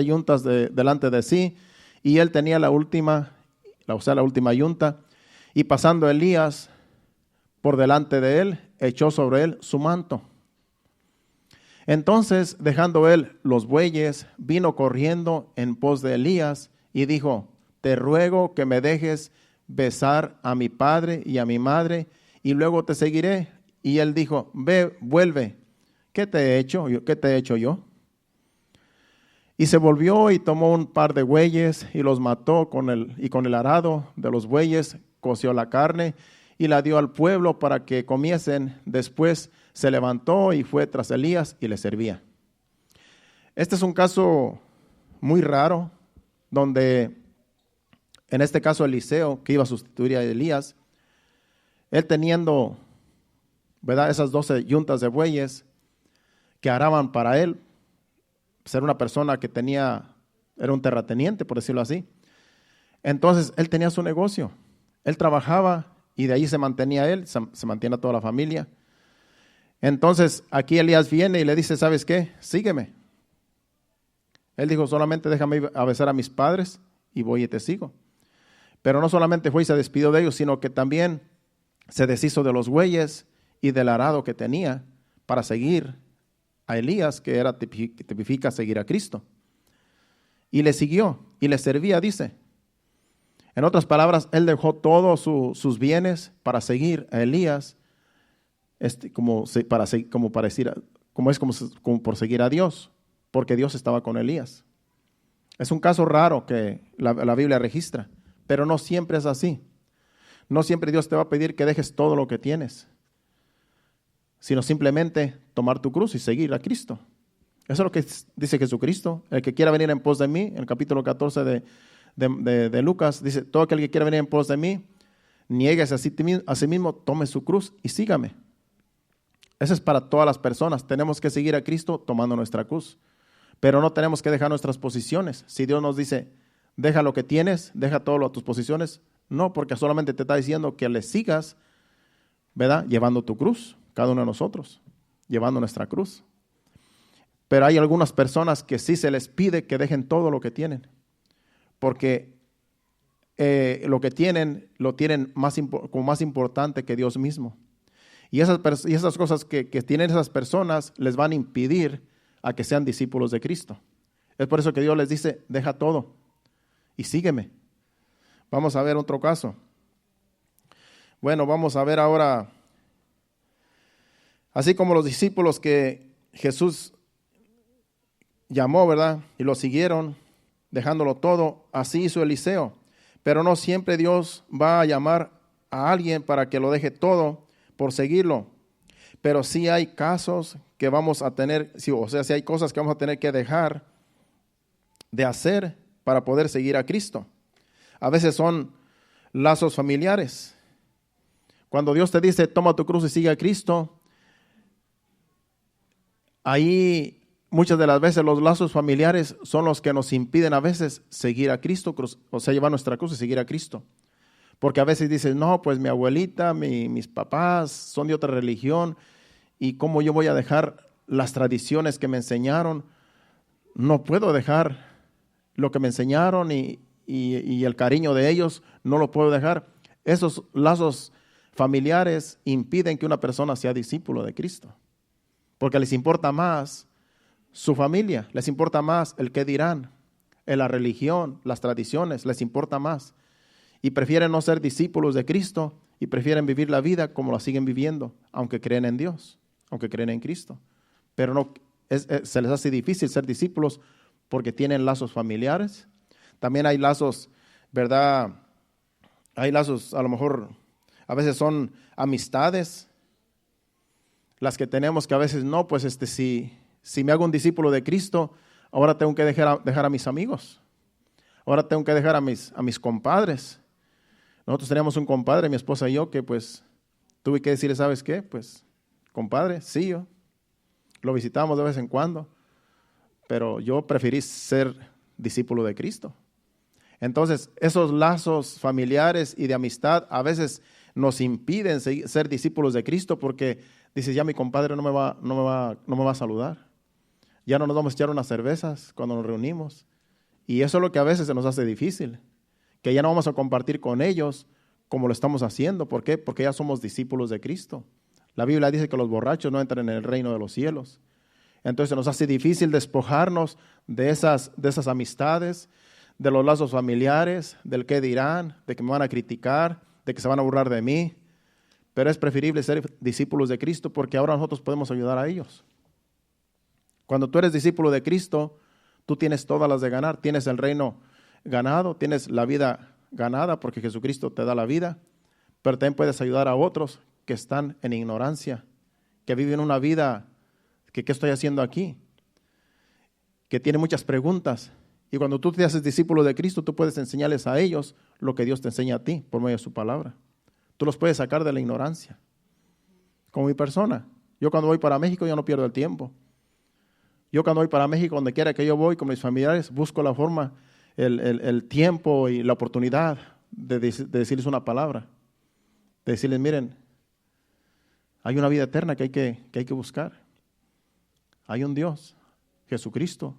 yuntas delante de sí, y él tenía la última yunta, y pasando Elías por delante de él, echó sobre él su manto. Entonces, dejando él los bueyes, vino corriendo en pos de Elías, y dijo, te ruego que me dejes besar a mi padre y a mi madre, y luego te seguiré. Y él dijo, ve, vuelve, ¿qué te he hecho? ¿Qué te he hecho yo? Y se volvió y tomó un par de bueyes y los mató con el arado de los bueyes, coció la carne y la dio al pueblo para que comiesen. Después se levantó y fue tras Elías y le servía. Este es un caso muy raro, donde en este caso Eliseo, que iba a sustituir a Elías, él teniendo, ¿verdad?, esas 12 yuntas de bueyes que araban para él, ser una persona que era un terrateniente, por decirlo así. Entonces, él tenía su negocio, él trabajaba y de ahí se mantenía él, se mantiene toda la familia. Entonces, aquí Elías viene y le dice, ¿sabes qué? Sígueme. Él dijo, solamente déjame ir a besar a mis padres y voy y te sigo. Pero no solamente fue y se despidió de ellos, sino que también se deshizo de los bueyes y del arado que tenía para seguir a Elías, que tipifica seguir a Cristo. Y le siguió y le servía, dice. En otras palabras, él dejó todos sus bienes para seguir a Elías, como por seguir a Dios, porque Dios estaba con Elías. Es un caso raro que la Biblia registra, pero no siempre es así. No siempre Dios te va a pedir que dejes todo lo que tienes, sino simplemente tomar tu cruz y seguir a Cristo. Eso es lo que dice Jesucristo. El que quiera venir en pos de mí, en el capítulo 14 de Lucas, dice, todo aquel que quiera venir en pos de mí, niéguese a sí mismo, tome su cruz y sígame. Eso es para todas las personas. Tenemos que seguir a Cristo tomando nuestra cruz, pero no tenemos que dejar nuestras posiciones. Si Dios nos dice, deja lo que tienes, deja todo tus posiciones, no, porque solamente te está diciendo que le sigas, ¿verdad?, llevando tu cruz, cada uno de nosotros, llevando nuestra cruz. Pero hay algunas personas que sí se les pide que dejen todo lo que tienen, porque lo que tienen, lo tienen como más importante que Dios mismo. Y esas cosas que tienen esas personas les van a impedir a que sean discípulos de Cristo. Es por eso que Dios les dice, deja todo y sígueme. Vamos a ver otro caso. Bueno, vamos a ver ahora, así como los discípulos que Jesús llamó, ¿verdad?, y lo siguieron, dejándolo todo, así hizo Eliseo. Pero no siempre Dios va a llamar a alguien para que lo deje todo por seguirlo. Pero sí hay casos que vamos a tener, sí hay cosas que vamos a tener que dejar de hacer para poder seguir a Cristo. A veces son lazos familiares. Cuando Dios te dice, toma tu cruz y sigue a Cristo, ahí muchas de las veces los lazos familiares son los que nos impiden a veces seguir a Cristo, llevar nuestra cruz y seguir a Cristo. Porque a veces dices, no, pues mi abuelita, mis papás son de otra religión, y cómo yo voy a dejar las tradiciones que me enseñaron. No puedo dejar lo que me enseñaron y el cariño de ellos, no lo puedo dejar. Esos lazos familiares impiden que una persona sea discípulo de Cristo, porque les importa más su familia, les importa más el qué dirán, la religión, las tradiciones, les importa más. Y prefieren no ser discípulos de Cristo y prefieren vivir la vida como la siguen viviendo, aunque creen en Dios, aunque creen en Cristo. Pero no, se les hace difícil ser discípulos porque tienen lazos familiares. También hay lazos, ¿verdad? Hay lazos, a lo mejor, a veces son amistades. las que tenemos que a veces no, pues si me hago un discípulo de Cristo, ahora tengo que dejar a mis amigos, ahora tengo que dejar a mis compadres. Nosotros teníamos un compadre, mi esposa y yo, que pues tuve que decirle, ¿sabes qué? Pues, compadre, sí, yo lo visitamos de vez en cuando, pero yo preferí ser discípulo de Cristo. Entonces, esos lazos familiares y de amistad a veces nos impiden ser discípulos de Cristo porque dices, ya mi compadre no me va a saludar. Ya no nos vamos a echar unas cervezas cuando nos reunimos. Y eso es lo que a veces se nos hace difícil, que ya no vamos a compartir con ellos como lo estamos haciendo. ¿Por qué? Porque ya somos discípulos de Cristo. La Biblia dice que los borrachos no entran en el reino de los cielos. Entonces se nos hace difícil despojarnos de esas amistades, de los lazos familiares, del qué dirán, de que me van a criticar, de que se van a burlar de mí. Pero es preferible ser discípulos de Cristo porque ahora nosotros podemos ayudar a ellos. Cuando tú eres discípulo de Cristo, tú tienes todas las de ganar. Tienes el reino ganado, tienes la vida ganada porque Jesucristo te da la vida, pero también puedes ayudar a otros que están en ignorancia, que viven una vida que ¿qué estoy haciendo aquí? Que tiene muchas preguntas. Y cuando tú te haces discípulo de Cristo, tú puedes enseñarles a ellos lo que Dios te enseña a ti por medio de su palabra. Tú los puedes sacar de la ignorancia. Como mi persona. Yo cuando voy para México, yo no pierdo el tiempo. Yo cuando voy para México, donde quiera que yo voy con mis familiares, busco la forma, el tiempo y la oportunidad de decirles una palabra. De decirles, miren, hay una vida eterna que hay que buscar. Hay un Dios, Jesucristo,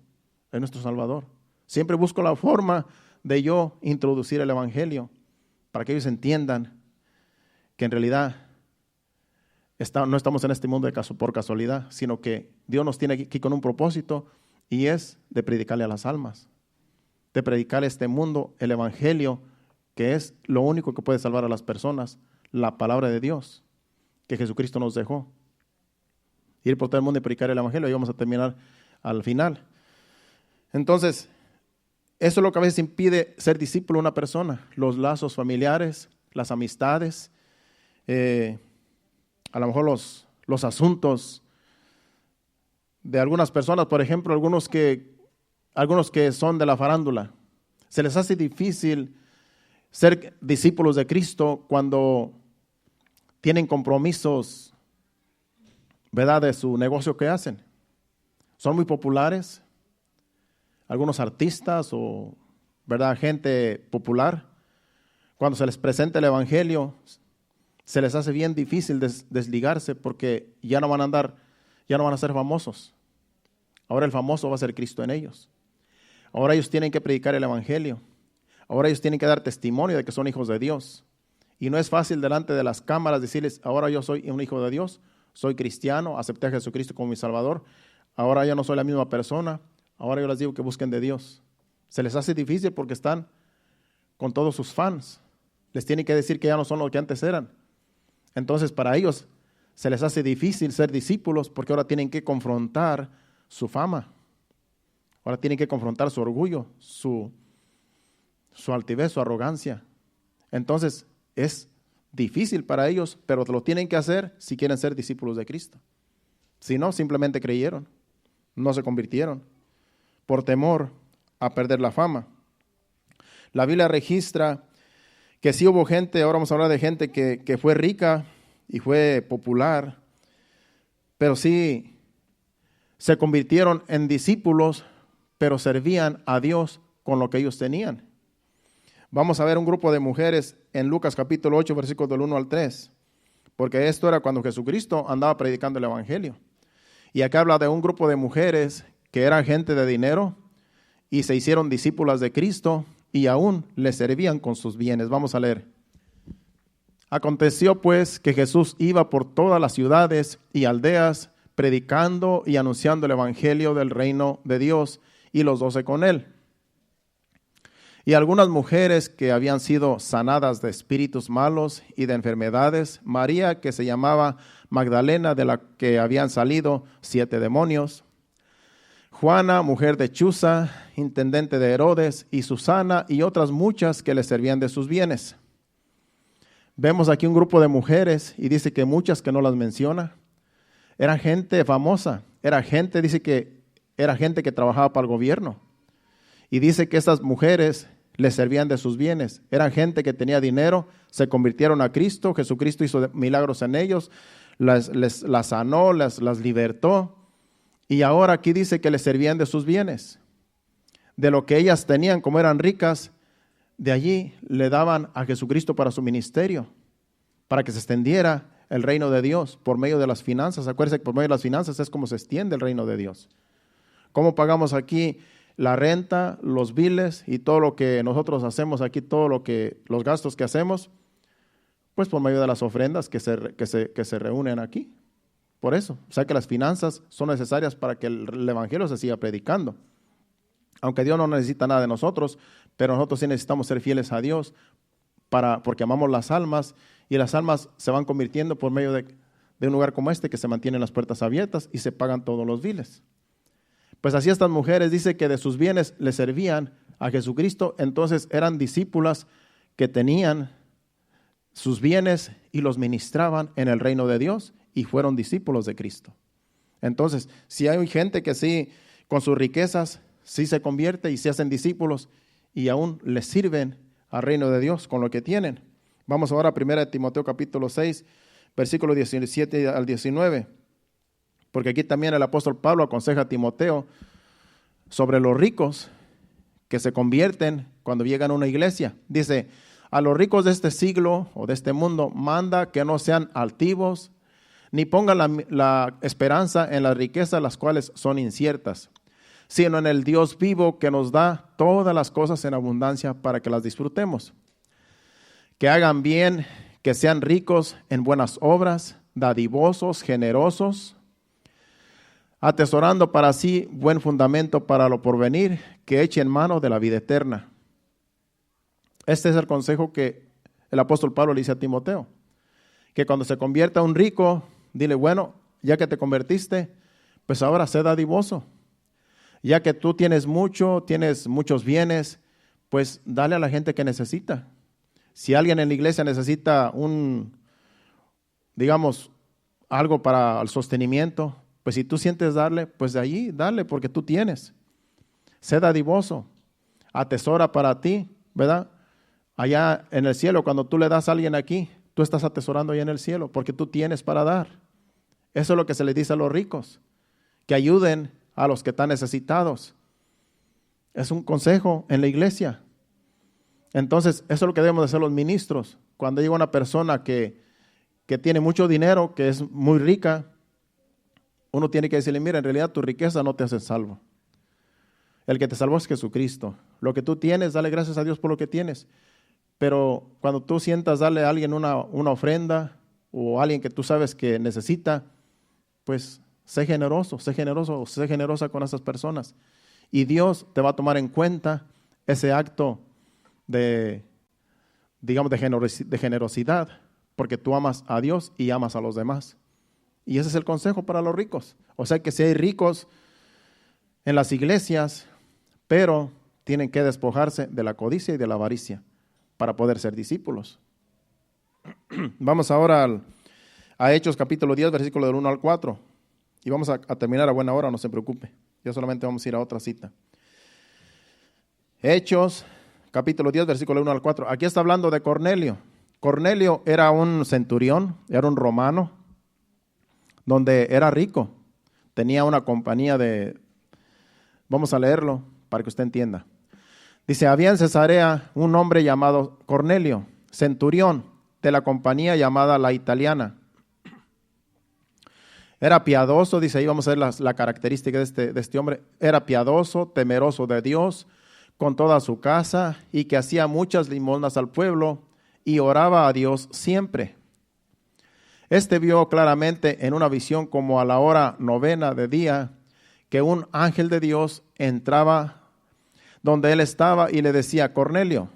es nuestro Salvador. Siempre busco la forma de yo introducir el Evangelio para que ellos entiendan que en realidad no estamos en este mundo por casualidad, sino que Dios nos tiene aquí con un propósito y es de predicarle a las almas, de predicar a este mundo el Evangelio, que es lo único que puede salvar a las personas, la palabra de Dios que Jesucristo nos dejó. Ir por todo el mundo y predicar el Evangelio, y vamos a terminar al final. Entonces, eso es lo que a veces impide ser discípulo de una persona, los lazos familiares, las amistades, a lo mejor los asuntos de algunas personas, por ejemplo, algunos que son de la farándula. Se les hace difícil ser discípulos de Cristo cuando tienen compromisos, ¿verdad?, de su negocio que hacen. Son muy populares, algunos artistas o, ¿verdad?, gente popular. Cuando se les presenta el Evangelio, se les hace bien difícil desligarse porque ya no van a ser famosos. Ahora el famoso va a ser Cristo en ellos. Ahora ellos tienen que predicar el Evangelio. Ahora ellos tienen que dar testimonio de que son hijos de Dios. Y no es fácil delante de las cámaras decirles, ahora yo soy un hijo de Dios, soy cristiano, acepté a Jesucristo como mi Salvador, ahora ya no soy la misma persona, ahora yo les digo que busquen de Dios. Se les hace difícil porque están con todos sus fans. Les tienen que decir que ya no son lo que antes eran. Entonces para ellos se les hace difícil ser discípulos porque ahora tienen que confrontar su fama. Ahora tienen que confrontar su orgullo, su altivez, su arrogancia. Entonces es difícil para ellos, pero lo tienen que hacer si quieren ser discípulos de Cristo. Si no, simplemente creyeron, no se convirtieron por temor a perder la fama. La Biblia registra que sí hubo gente, ahora vamos a hablar de gente que fue rica y fue popular, pero sí se convirtieron en discípulos, pero servían a Dios con lo que ellos tenían. Vamos a ver un grupo de mujeres en Lucas capítulo 8, versículos del 1 al 3, porque esto era cuando Jesucristo andaba predicando el Evangelio. Y acá habla de un grupo de mujeres que eran gente de dinero y se hicieron discípulas de Cristo y aún le servían con sus bienes. Vamos a leer. Aconteció pues que Jesús iba por todas las ciudades y aldeas predicando y anunciando el Evangelio del reino de Dios y los 12 con él. Y algunas mujeres que habían sido sanadas de espíritus malos y de enfermedades, María, que se llamaba Magdalena, de la que habían salido 7 demonios, Juana, mujer de Chuza, intendente de Herodes, y Susana, y otras muchas que le servían de sus bienes. Vemos aquí un grupo de mujeres, y dice que muchas que no las menciona. Era gente famosa, dice que era gente que trabajaba para el gobierno. Y dice que estas mujeres les servían de sus bienes. Eran gente que tenía dinero, se convirtieron a Cristo, Jesucristo hizo milagros en ellos, las sanó, las libertó. Y ahora aquí dice que les servían de sus bienes. De lo que ellas tenían, como eran ricas, de allí le daban a Jesucristo para su ministerio, para que se extendiera el reino de Dios por medio de las finanzas. Acuérdense que por medio de las finanzas es como se extiende el reino de Dios. ¿Cómo pagamos aquí la renta, los biles y todo lo que nosotros hacemos aquí, los gastos que hacemos? Pues por medio de las ofrendas que se reúnen aquí. Por eso, o sea que las finanzas son necesarias para que el evangelio se siga predicando. Aunque Dios no necesita nada de nosotros, pero nosotros sí necesitamos ser fieles a Dios porque amamos las almas, y las almas se van convirtiendo por medio de un lugar como este, que se mantienen las puertas abiertas y se pagan todos los biles. Pues así estas mujeres, dice que de sus bienes le servían a Jesucristo. Entonces eran discípulas que tenían sus bienes y los ministraban en el reino de Dios y fueron discípulos de Cristo. Entonces, si hay gente que sí, con sus riquezas, sí se convierte y se hacen discípulos y aún les sirven al reino de Dios con lo que tienen. Vamos ahora a 1 Timoteo capítulo 6, versículos 17 al 19. Porque aquí también el apóstol Pablo aconseja a Timoteo sobre los ricos que se convierten cuando llegan a una iglesia. Dice, a los ricos de este siglo o de este mundo manda que no sean altivos, ni pongan la esperanza en las riquezas, las cuales son inciertas, sino en el Dios vivo que nos da todas las cosas en abundancia para que las disfrutemos. Que hagan bien, que sean ricos en buenas obras, dadivosos, generosos, atesorando para sí buen fundamento para lo porvenir, que echen mano de la vida eterna. Este es el consejo que el apóstol Pablo le dice a Timoteo, que cuando se convierta un rico, dile, bueno, ya que te convertiste, pues ahora sé dadivoso. Ya que tú tienes muchos bienes, pues dale a la gente que necesita. Si alguien en la iglesia necesita algo para el sostenimiento, pues si tú sientes darle, pues de allí dale, porque tú tienes. Sé dadivoso, atesora para ti, ¿verdad? Allá en el cielo, cuando tú le das a alguien aquí, tú estás atesorando allá en el cielo, porque tú tienes para dar. Eso es lo que se les dice a los ricos, que ayuden a los que están necesitados. Es un consejo en la iglesia. Entonces, eso es lo que debemos de hacer los ministros. Cuando llega una persona que tiene mucho dinero, que es muy rica, uno tiene que decirle, mira, en realidad tu riqueza no te hace salvo. El que te salvó es Jesucristo. Lo que tú tienes, dale gracias a Dios por lo que tienes. Pero cuando tú sientas darle a alguien una ofrenda o a alguien que tú sabes que necesita, pues sé generoso, sé generosa con esas personas. Y Dios te va a tomar en cuenta ese acto de generosidad, porque tú amas a Dios y amas a los demás. Y ese es el consejo para los ricos. O sea que si hay ricos en las iglesias, pero tienen que despojarse de la codicia y de la avaricia para poder ser discípulos. Vamos ahora a Hechos capítulo 10, versículo del 1 al 4. Y vamos a terminar a buena hora, no se preocupe. Ya solamente vamos a ir a otra cita. Hechos capítulo 10, versículo 1 al 4. Aquí está hablando de Cornelio. Cornelio era un centurión, era un romano, donde era rico. Tenía una compañía vamos a leerlo para que usted entienda. Dice, había en Cesarea un hombre llamado Cornelio, centurión de la compañía llamada La Italiana. Era piadoso, dice ahí, vamos a ver la característica de este hombre. Era piadoso, temeroso de Dios, con toda su casa, y que hacía muchas limosnas al pueblo y oraba a Dios siempre. Este vio claramente en una visión como a la hora 9 de día que un ángel de Dios entraba donde él estaba y le decía, Cornelio.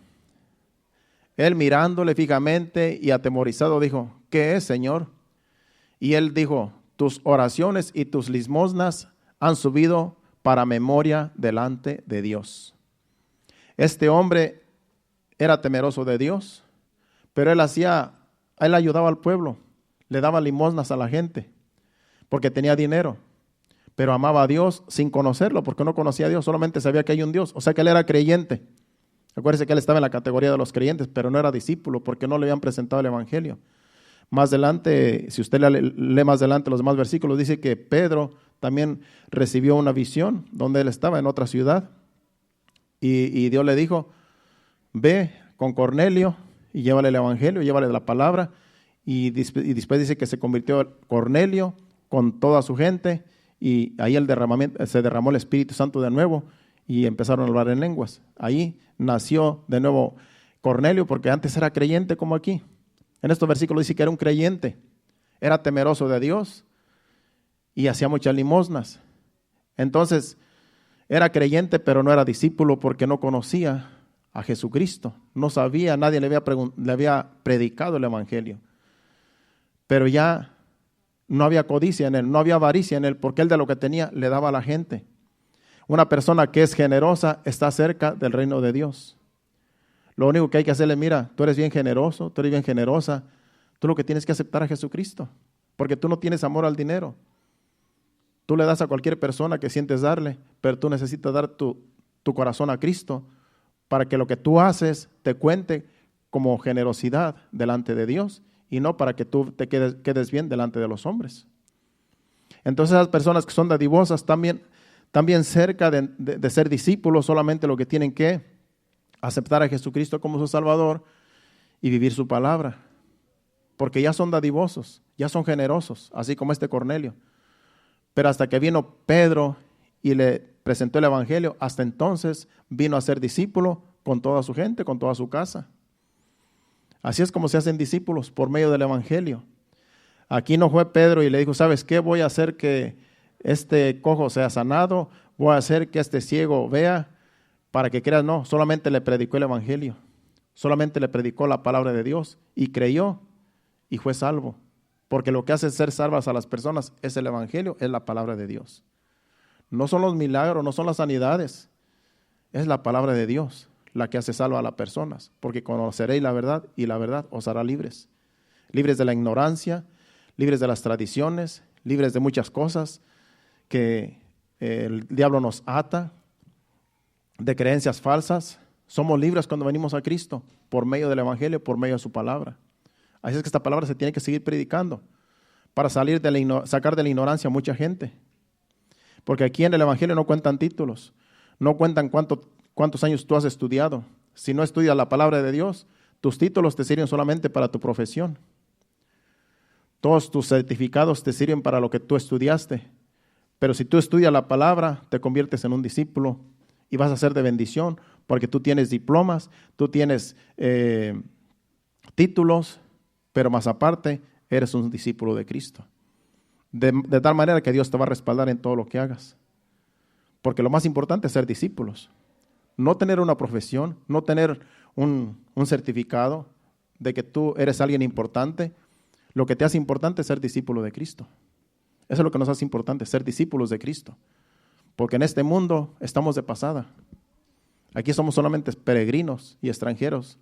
Él mirándole fijamente y atemorizado dijo, ¿qué es, Señor? Y él dijo, tus oraciones y tus limosnas han subido para memoria delante de Dios. Este hombre era temeroso de Dios, pero él ayudaba al pueblo, le daba limosnas a la gente. porque tenía dinero, pero amaba a Dios sin conocerlo, porque no conocía a Dios, solamente sabía que hay un Dios. O sea que él era creyente. Acuérdense que él estaba en la categoría de los creyentes, pero no era discípulo, porque no le habían presentado el evangelio. Más adelante, si usted lee más adelante los demás versículos, dice que Pedro también recibió una visión donde él estaba en otra ciudad, y Dios le dijo: ve con Cornelio y llévale el evangelio, llévale la palabra. Y después dice que se convirtió Cornelio con toda su gente, y ahí se derramó el Espíritu Santo de nuevo y empezaron a hablar en lenguas. Ahí nació de nuevo Cornelio, porque antes era creyente como aquí. En estos versículos dice que era un creyente, era temeroso de Dios y hacía muchas limosnas. Entonces era creyente, pero no era discípulo, porque no conocía a Jesucristo, no sabía, nadie le había predicado el evangelio. Pero ya no había codicia en él, no había avaricia en él, porque él de lo que tenía le daba a la gente. Una persona que es generosa está cerca del reino de Dios. Lo único que hay que hacerle: mira, tú eres bien generoso, tú eres bien generosa, tú lo que tienes que aceptar a Jesucristo, porque tú no tienes amor al dinero. Tú le das a cualquier persona que sientes darle, pero tú necesitas dar tu corazón a Cristo, para que lo que tú haces te cuente como generosidad delante de Dios, y no para que tú te quedes bien delante de los hombres. Entonces las personas que son dadivosas también cerca de ser discípulos, solamente lo que tienen que aceptar a Jesucristo como su Salvador y vivir su palabra, porque ya son dadivosos, ya son generosos, así como este Cornelio. Pero hasta que vino Pedro y le presentó el evangelio, hasta entonces vino a ser discípulo con toda su gente, con toda su casa. Así es como se hacen discípulos, por medio del evangelio. Aquí no fue Pedro y le dijo: ¿sabes qué? Voy a hacer que este cojo sea sanado, voy a hacer que este ciego vea, para que creas. No, solamente le predicó el evangelio, solamente le predicó la palabra de Dios, y creyó y fue salvo. Porque lo que hace ser salvas a las personas es el evangelio, es la palabra de Dios. No son los milagros, no son las sanidades, es la palabra de Dios la que hace salva a las personas, porque conoceréis la verdad y la verdad os hará libres. Libres de la ignorancia, libres de las tradiciones, libres de muchas cosas que el diablo nos ata, de creencias falsas. Somos libres cuando venimos a Cristo, por medio del evangelio, por medio de su palabra. Así es que esta palabra se tiene que seguir predicando, para sacar de la ignorancia a mucha gente. Porque aquí en el evangelio no cuentan títulos, no cuentan cuántos años tú has estudiado. Si no estudias la palabra de Dios, tus títulos te sirven solamente para tu profesión. Todos tus certificados te sirven para lo que tú estudiaste. Pero si tú estudias la palabra, te conviertes en un discípulo y vas a ser de bendición, porque tú tienes diplomas, tú tienes títulos, pero más aparte eres un discípulo de Cristo. De tal manera que Dios te va a respaldar en todo lo que hagas. Porque lo más importante es ser discípulos. No tener una profesión, no tener un certificado de que tú eres alguien importante. Lo que te hace importante es ser discípulo de Cristo. Eso es lo que nos hace importante, ser discípulos de Cristo. Porque en este mundo estamos de pasada. Aquí somos solamente peregrinos y extranjeros.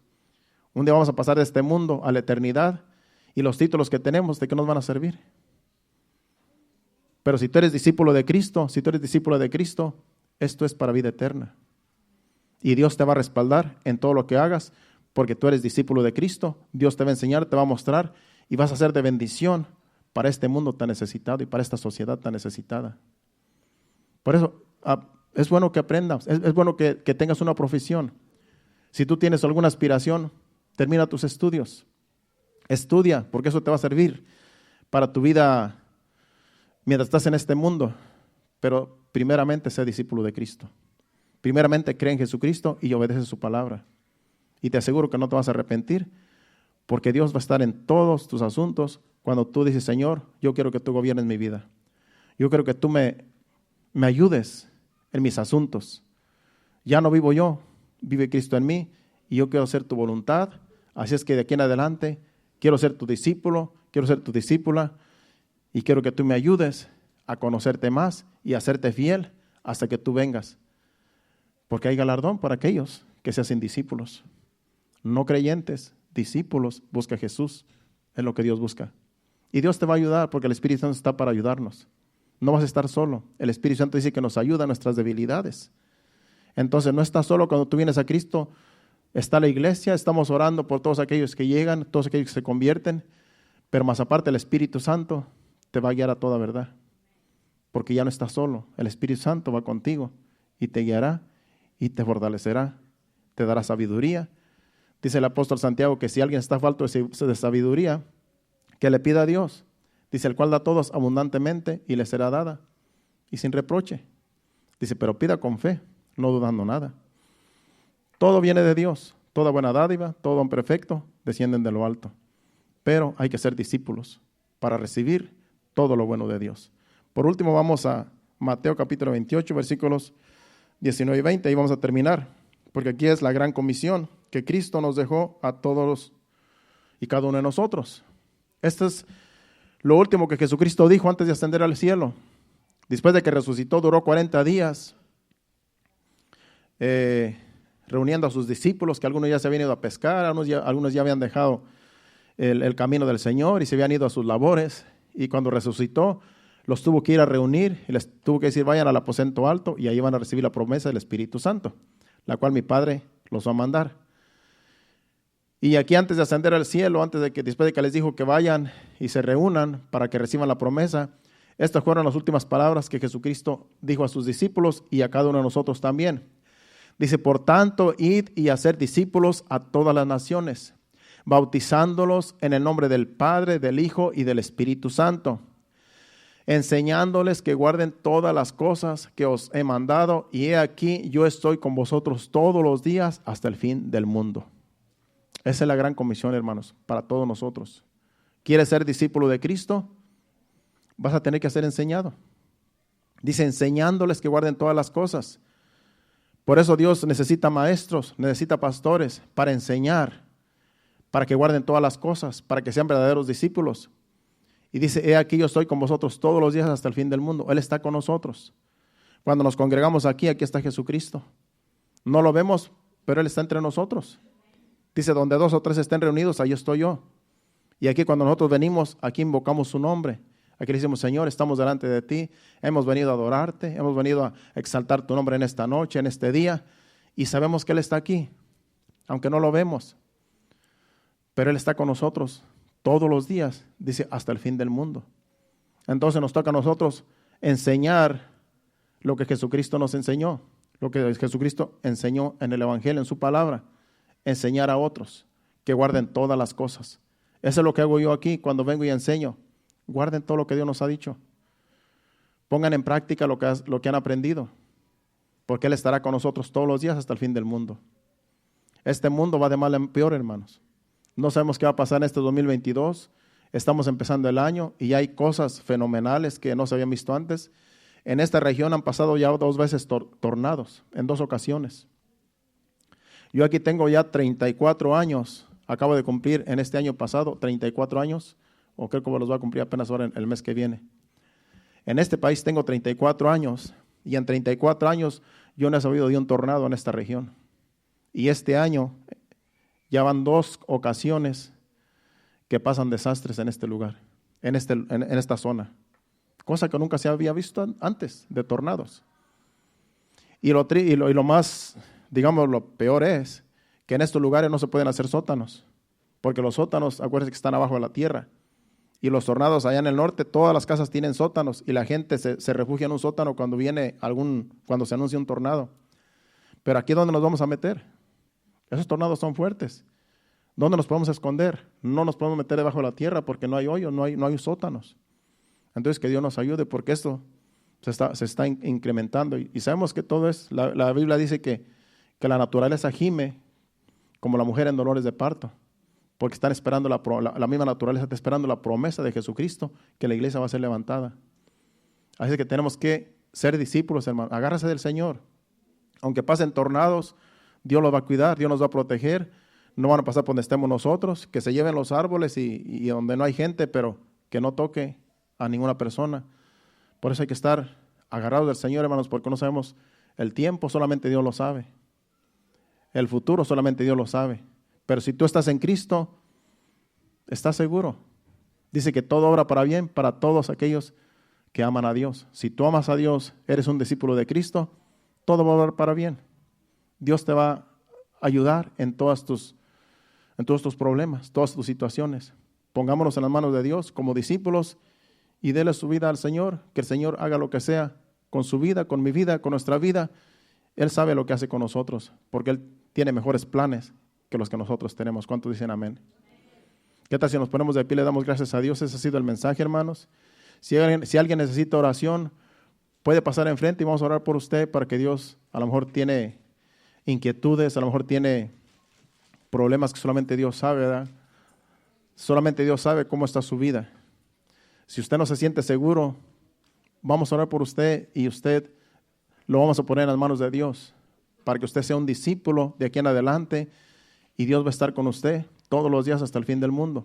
Un día vamos a pasar de este mundo a la eternidad, y los títulos que tenemos, ¿de qué nos van a servir? Pero si tú eres discípulo de Cristo, esto es para vida eterna. Y Dios te va a respaldar en todo lo que hagas, porque tú eres discípulo de Cristo. Dios te va a enseñar, te va a mostrar, y vas a ser de bendición para este mundo tan necesitado y para esta sociedad tan necesitada. Por eso es bueno que aprendas, es bueno que tengas una profesión. Si tú tienes alguna aspiración, termina tus estudios. Estudia, porque eso te va a servir para tu vida mientras estás en este mundo. Pero primeramente sé discípulo de Cristo. Primeramente cree en Jesucristo y obedece su palabra. Y te aseguro que no te vas a arrepentir, porque Dios va a estar en todos tus asuntos cuando tú dices: Señor, yo quiero que tú gobiernes mi vida. Yo quiero que tú me ayudes en mis asuntos. Ya no vivo yo, vive Cristo en mí, y yo quiero hacer tu voluntad. Así es que de aquí en adelante quiero ser tu discípulo, quiero ser tu discípula, y quiero que tú me ayudes a conocerte más y a serte fiel hasta que tú vengas. Porque hay galardón para aquellos que se hacen discípulos. No creyentes, discípulos, busca a Jesús, es lo que Dios busca. Y Dios te va a ayudar porque el Espíritu Santo está para ayudarnos. No vas a estar solo. El Espíritu Santo dice que nos ayuda a nuestras debilidades. Entonces no estás solo cuando tú vienes a Cristo. Está la iglesia, estamos orando por todos aquellos que llegan, todos aquellos que se convierten. Pero más aparte el Espíritu Santo te va a guiar a toda verdad. Porque ya no estás solo. El Espíritu Santo va contigo y te guiará y te fortalecerá. Te dará sabiduría. Dice el apóstol Santiago que si alguien está falto de sabiduría, que le pida a Dios. Dice, el cual da a todos abundantemente y le será dada. Y sin reproche. Dice, pero pida con fe, no dudando nada. Todo viene de Dios. Toda buena dádiva, todo don perfecto, descienden de lo alto. Pero hay que ser discípulos para recibir todo lo bueno de Dios. Por último, vamos a Mateo capítulo 28, versículos 19 y 20, y vamos a terminar, porque aquí es la gran comisión que Cristo nos dejó a todos y cada uno de nosotros. Esto es lo último que Jesucristo dijo antes de ascender al cielo. Después de que resucitó, duró 40 días reuniendo a sus discípulos, que algunos ya se habían ido a pescar, algunos ya habían dejado el camino del Señor y se habían ido a sus labores. Y cuando resucitó, los tuvo que ir a reunir y les tuvo que decir, vayan al aposento alto y ahí van a recibir la promesa del Espíritu Santo, la cual mi Padre los va a mandar. Y aquí antes de ascender al cielo, después de que les dijo que vayan y se reúnan para que reciban la promesa, estas fueron las últimas palabras que Jesucristo dijo a sus discípulos y a cada uno de nosotros también. Dice, por tanto, id y hacer discípulos a todas las naciones, bautizándolos en el nombre del Padre, del Hijo y del Espíritu Santo, enseñándoles que guarden todas las cosas que os he mandado, y he aquí, yo estoy con vosotros todos los días hasta el fin del mundo. Esa es la gran comisión, hermanos, para todos nosotros. ¿Quieres ser discípulo de Cristo? Vas a tener que ser enseñado. Dice, enseñándoles que guarden todas las cosas. Por eso Dios necesita maestros, necesita pastores para enseñar, para que guarden todas las cosas, para que sean verdaderos discípulos. Y dice, he aquí yo estoy con vosotros todos los días hasta el fin del mundo. Él está con nosotros. Cuando nos congregamos aquí está Jesucristo. No lo vemos, pero Él está entre nosotros. Dice, donde 2 o 3 estén reunidos, ahí estoy yo. Y aquí cuando nosotros venimos, aquí invocamos su nombre. Aquí le decimos, Señor, estamos delante de ti, hemos venido a adorarte, hemos venido a exaltar tu nombre en esta noche, en este día, y sabemos que Él está aquí, aunque no lo vemos. Pero Él está con nosotros todos los días, dice, hasta el fin del mundo. Entonces nos toca a nosotros enseñar lo que Jesucristo nos enseñó, lo que Jesucristo enseñó en el Evangelio, en su palabra, enseñar a otros que guarden todas las cosas. Eso es lo que hago yo aquí cuando vengo y enseño. Guarden todo lo que Dios nos ha dicho. Pongan en práctica lo que han aprendido, porque Él estará con nosotros todos los días hasta el fin del mundo. Este mundo va de mal en peor, hermanos. No sabemos qué va a pasar en este 2022. Estamos empezando el año y ya hay cosas fenomenales que no se habían visto antes. En esta región han pasado ya 2 veces tornados, en 2 ocasiones. Yo aquí tengo ya 34 años. Acabo de cumplir en este año pasado 34 años. O creo que los voy a cumplir apenas ahora el mes que viene. En este país tengo 34 años y en 34 años yo no he sabido de un tornado en esta región. Y este año ya van 2 ocasiones que pasan desastres en este lugar, en esta zona. Cosa que nunca se había visto antes de tornados. Y lo más, digamos, lo peor es que en estos lugares no se pueden hacer sótanos, porque los sótanos, acuérdense que están abajo de la tierra. Y los tornados allá en el norte, todas las casas tienen sótanos y la gente se refugia en un sótano cuando se anuncia un tornado. Pero aquí, ¿dónde nos vamos a meter? Esos tornados son fuertes. ¿Dónde nos podemos esconder? No nos podemos meter debajo de la tierra porque no hay hoyos, no hay sótanos. Entonces que Dios nos ayude porque esto se está incrementando. Y sabemos que todo es, la Biblia dice que la naturaleza gime como la mujer en dolores de parto. Porque están esperando la misma naturaleza, está esperando la promesa de Jesucristo, que la iglesia va a ser levantada. Así que tenemos que ser discípulos, hermano. Agárrase del Señor. Aunque pasen tornados, Dios los va a cuidar, Dios nos va a proteger. No van a pasar por donde estemos nosotros, que se lleven los árboles y donde no hay gente, pero que no toque a ninguna persona. Por eso hay que estar agarrados del Señor, hermanos, porque no sabemos el tiempo, solamente Dios lo sabe. El futuro, solamente Dios lo sabe. Pero si tú estás en Cristo, estás seguro. Dice que todo obra para bien para todos aquellos que aman a Dios. Si tú amas a Dios, eres un discípulo de Cristo, todo va a obrar para bien. Dios te va a ayudar en todos tus problemas, todas tus situaciones. Pongámonos en las manos de Dios como discípulos y déle su vida al Señor, que el Señor haga lo que sea con su vida, con mi vida, con nuestra vida. Él sabe lo que hace con nosotros, porque Él tiene mejores planes que los que nosotros tenemos. ¿Cuántos dicen amén? ¿Qué tal si nos ponemos de pie y le damos gracias a Dios? Ese ha sido el mensaje, hermanos. Si alguien necesita oración, puede pasar enfrente y vamos a orar por usted para que Dios, a lo mejor tiene inquietudes, a lo mejor tiene problemas que solamente Dios sabe, ¿verdad? Solamente Dios sabe cómo está su vida. Si usted no se siente seguro, vamos a orar por usted y usted lo vamos a poner en las manos de Dios para que usted sea un discípulo de aquí en adelante y Dios va a estar con usted todos los días hasta el fin del mundo.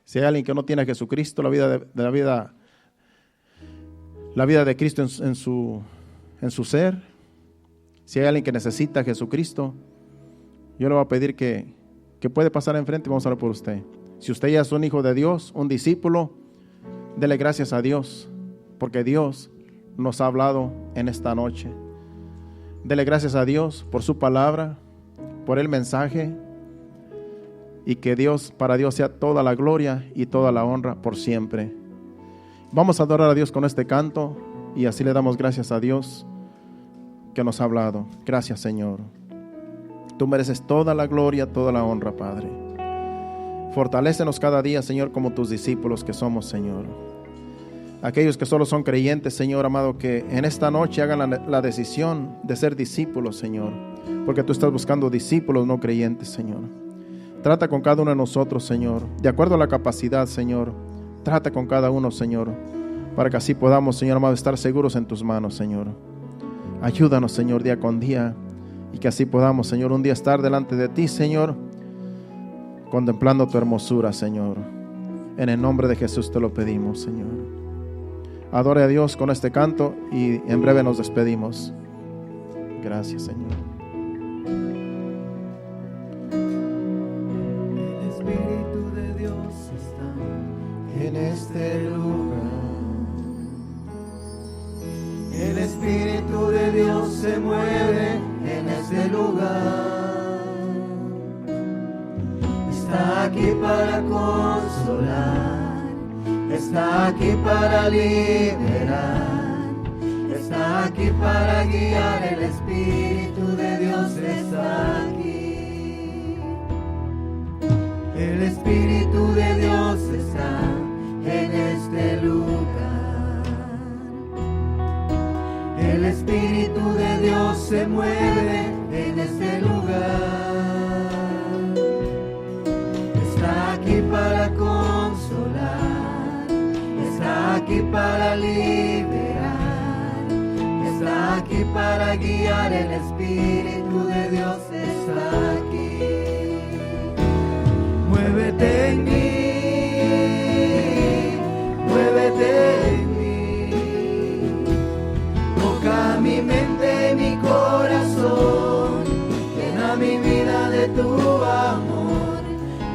Si hay alguien que no tiene a Jesucristo, la vida de Cristo en su ser, si hay alguien que necesita a Jesucristo, yo le voy a pedir que puede pasar enfrente y vamos a orar por usted. Si usted ya es un hijo de Dios, un discípulo, dele gracias a Dios, porque Dios nos ha hablado en esta noche. Dele gracias a Dios por su palabra, por el mensaje, y que para Dios sea toda la gloria y toda la honra por siempre. Vamos a adorar a Dios con este canto y así le damos gracias a Dios que nos ha hablado. Gracias, Señor. Tú mereces toda la gloria, toda la honra, Padre. Fortalécenos cada día, Señor, como tus discípulos que somos, Señor. Aquellos que solo son creyentes, Señor amado, que en esta noche hagan la decisión de ser discípulos, Señor, porque tú estás buscando discípulos no creyentes, Señor. Trata con cada uno de nosotros, Señor, de acuerdo a la capacidad, Señor. Trata con cada uno, Señor, para que así podamos, Señor amado, estar seguros en tus manos, Señor. Ayúdanos, Señor, día con día, y que así podamos, Señor, un día estar delante de ti, Señor, contemplando tu hermosura, Señor. En el nombre de Jesús te lo pedimos, Señor. Adore a Dios con este canto y en breve nos despedimos. Gracias, Señor. El Espíritu de Dios está en este lugar. El Espíritu de Dios se mueve en este lugar. Está aquí para consolar, está aquí para liberar, está aquí para guiar. El Espíritu de Dios está aquí. El Espíritu de Dios está en este lugar. El Espíritu de Dios se mueve en este lugar. Está aquí para consolar, está aquí para liberar, está aquí para guiar. El Espíritu de Dios está aquí. Muévete en mí, muévete en mí. Toca mi mente, mi corazón, llena mi vida de tu amor.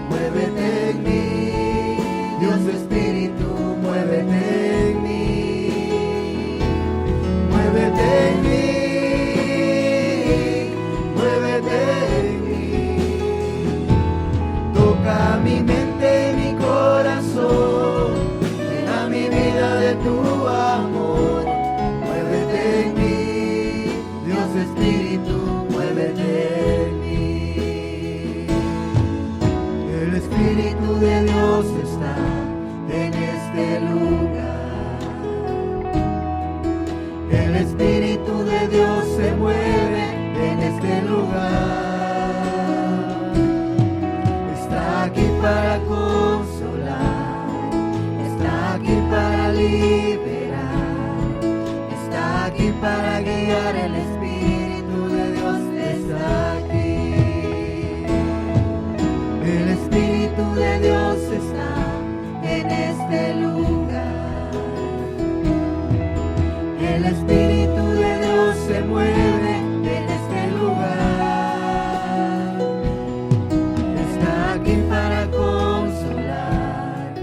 Muévete en mí, Dios Espíritu, muévete en mí. Muévete en mí, muévete en mí. Toca mi mente, mi corazón, llena mi vida de tu amor. Muévete en mí, Dios Espíritu, muévete en mí. El Espíritu de Dios está en este lugar. El Espíritu de Dios se mueve en este lugar. Está aquí para consolar, está aquí para liberar, está aquí para guiar. El Espíritu de Dios está aquí. El Espíritu de Dios está en este lugar. El Espíritu de Dios se mueve en este lugar. Está aquí para consolar,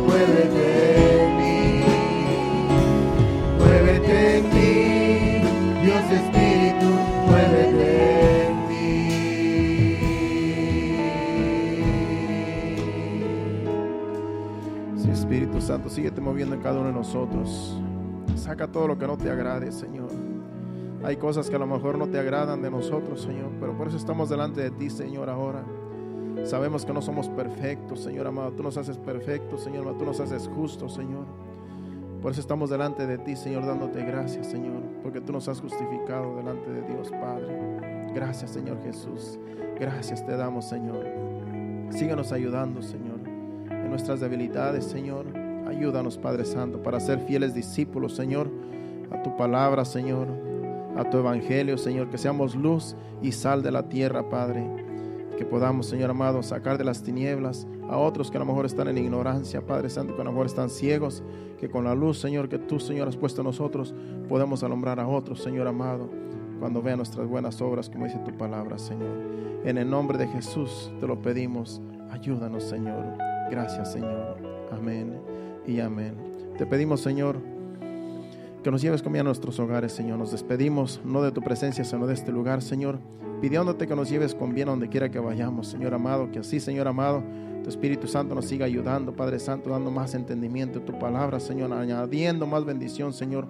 muévete en mí. Muévete en mí, Dios Espíritu, muévete en mí. Sí, Espíritu Santo, síguete moviendo en cada uno de nosotros. Saca todo lo que no te agrade, Señor. Hay cosas que a lo mejor no te agradan de nosotros, Señor, pero por eso estamos delante de ti, Señor, ahora. Sabemos que no somos perfectos, Señor amado. Tú nos haces perfectos, Señor amado. Tú nos haces justos, Señor. Por eso estamos delante de ti, Señor, dándote gracias, Señor, porque tú nos has justificado delante de Dios, Padre. Gracias, Señor Jesús. Gracias te damos, Señor. Síganos ayudando, Señor, en nuestras debilidades, Señor. Ayúdanos, Padre Santo, para ser fieles discípulos, Señor, a tu palabra, Señor, a tu evangelio, Señor. Que seamos luz y sal de la tierra, Padre. Que podamos, Señor amado, sacar de las tinieblas a otros que a lo mejor están en ignorancia, Padre Santo, que a lo mejor están ciegos. Que con la luz, Señor, que tú, Señor, has puesto en nosotros, podemos alumbrar a otros, Señor amado, cuando vean nuestras buenas obras, como dice tu palabra, Señor. En el nombre de Jesús te lo pedimos. Ayúdanos, Señor. Gracias, Señor. Amén y amén. Te pedimos, Señor, que nos lleves con bien a nuestros hogares, Señor. Nos despedimos, no de tu presencia, sino de este lugar, Señor, pidiéndote que nos lleves con bien a donde quiera que vayamos, Señor amado. Que así, Señor amado, tu Espíritu Santo nos siga ayudando, Padre Santo, dando más entendimiento a tu palabra, Señor, añadiendo más bendición, Señor,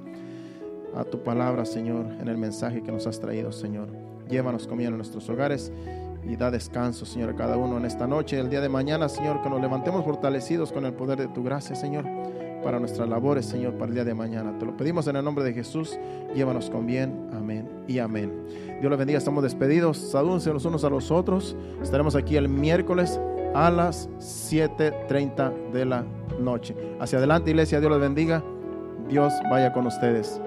a tu palabra, Señor, en el mensaje que nos has traído, Señor. Llévanos con bien a nuestros hogares y da descanso, Señor, a cada uno en esta noche, el día de mañana, Señor, que nos levantemos fortalecidos con el poder de tu gracia, Señor, para nuestras labores, Señor, para el día de mañana. Te lo pedimos en el nombre de Jesús. Llévanos con bien. Amén y amén. Dios les bendiga. Estamos despedidos. Salúdense los unos a los otros. Estaremos aquí el miércoles a las 7:30 de la noche. Hacia adelante, iglesia. Dios les bendiga. Dios vaya con ustedes.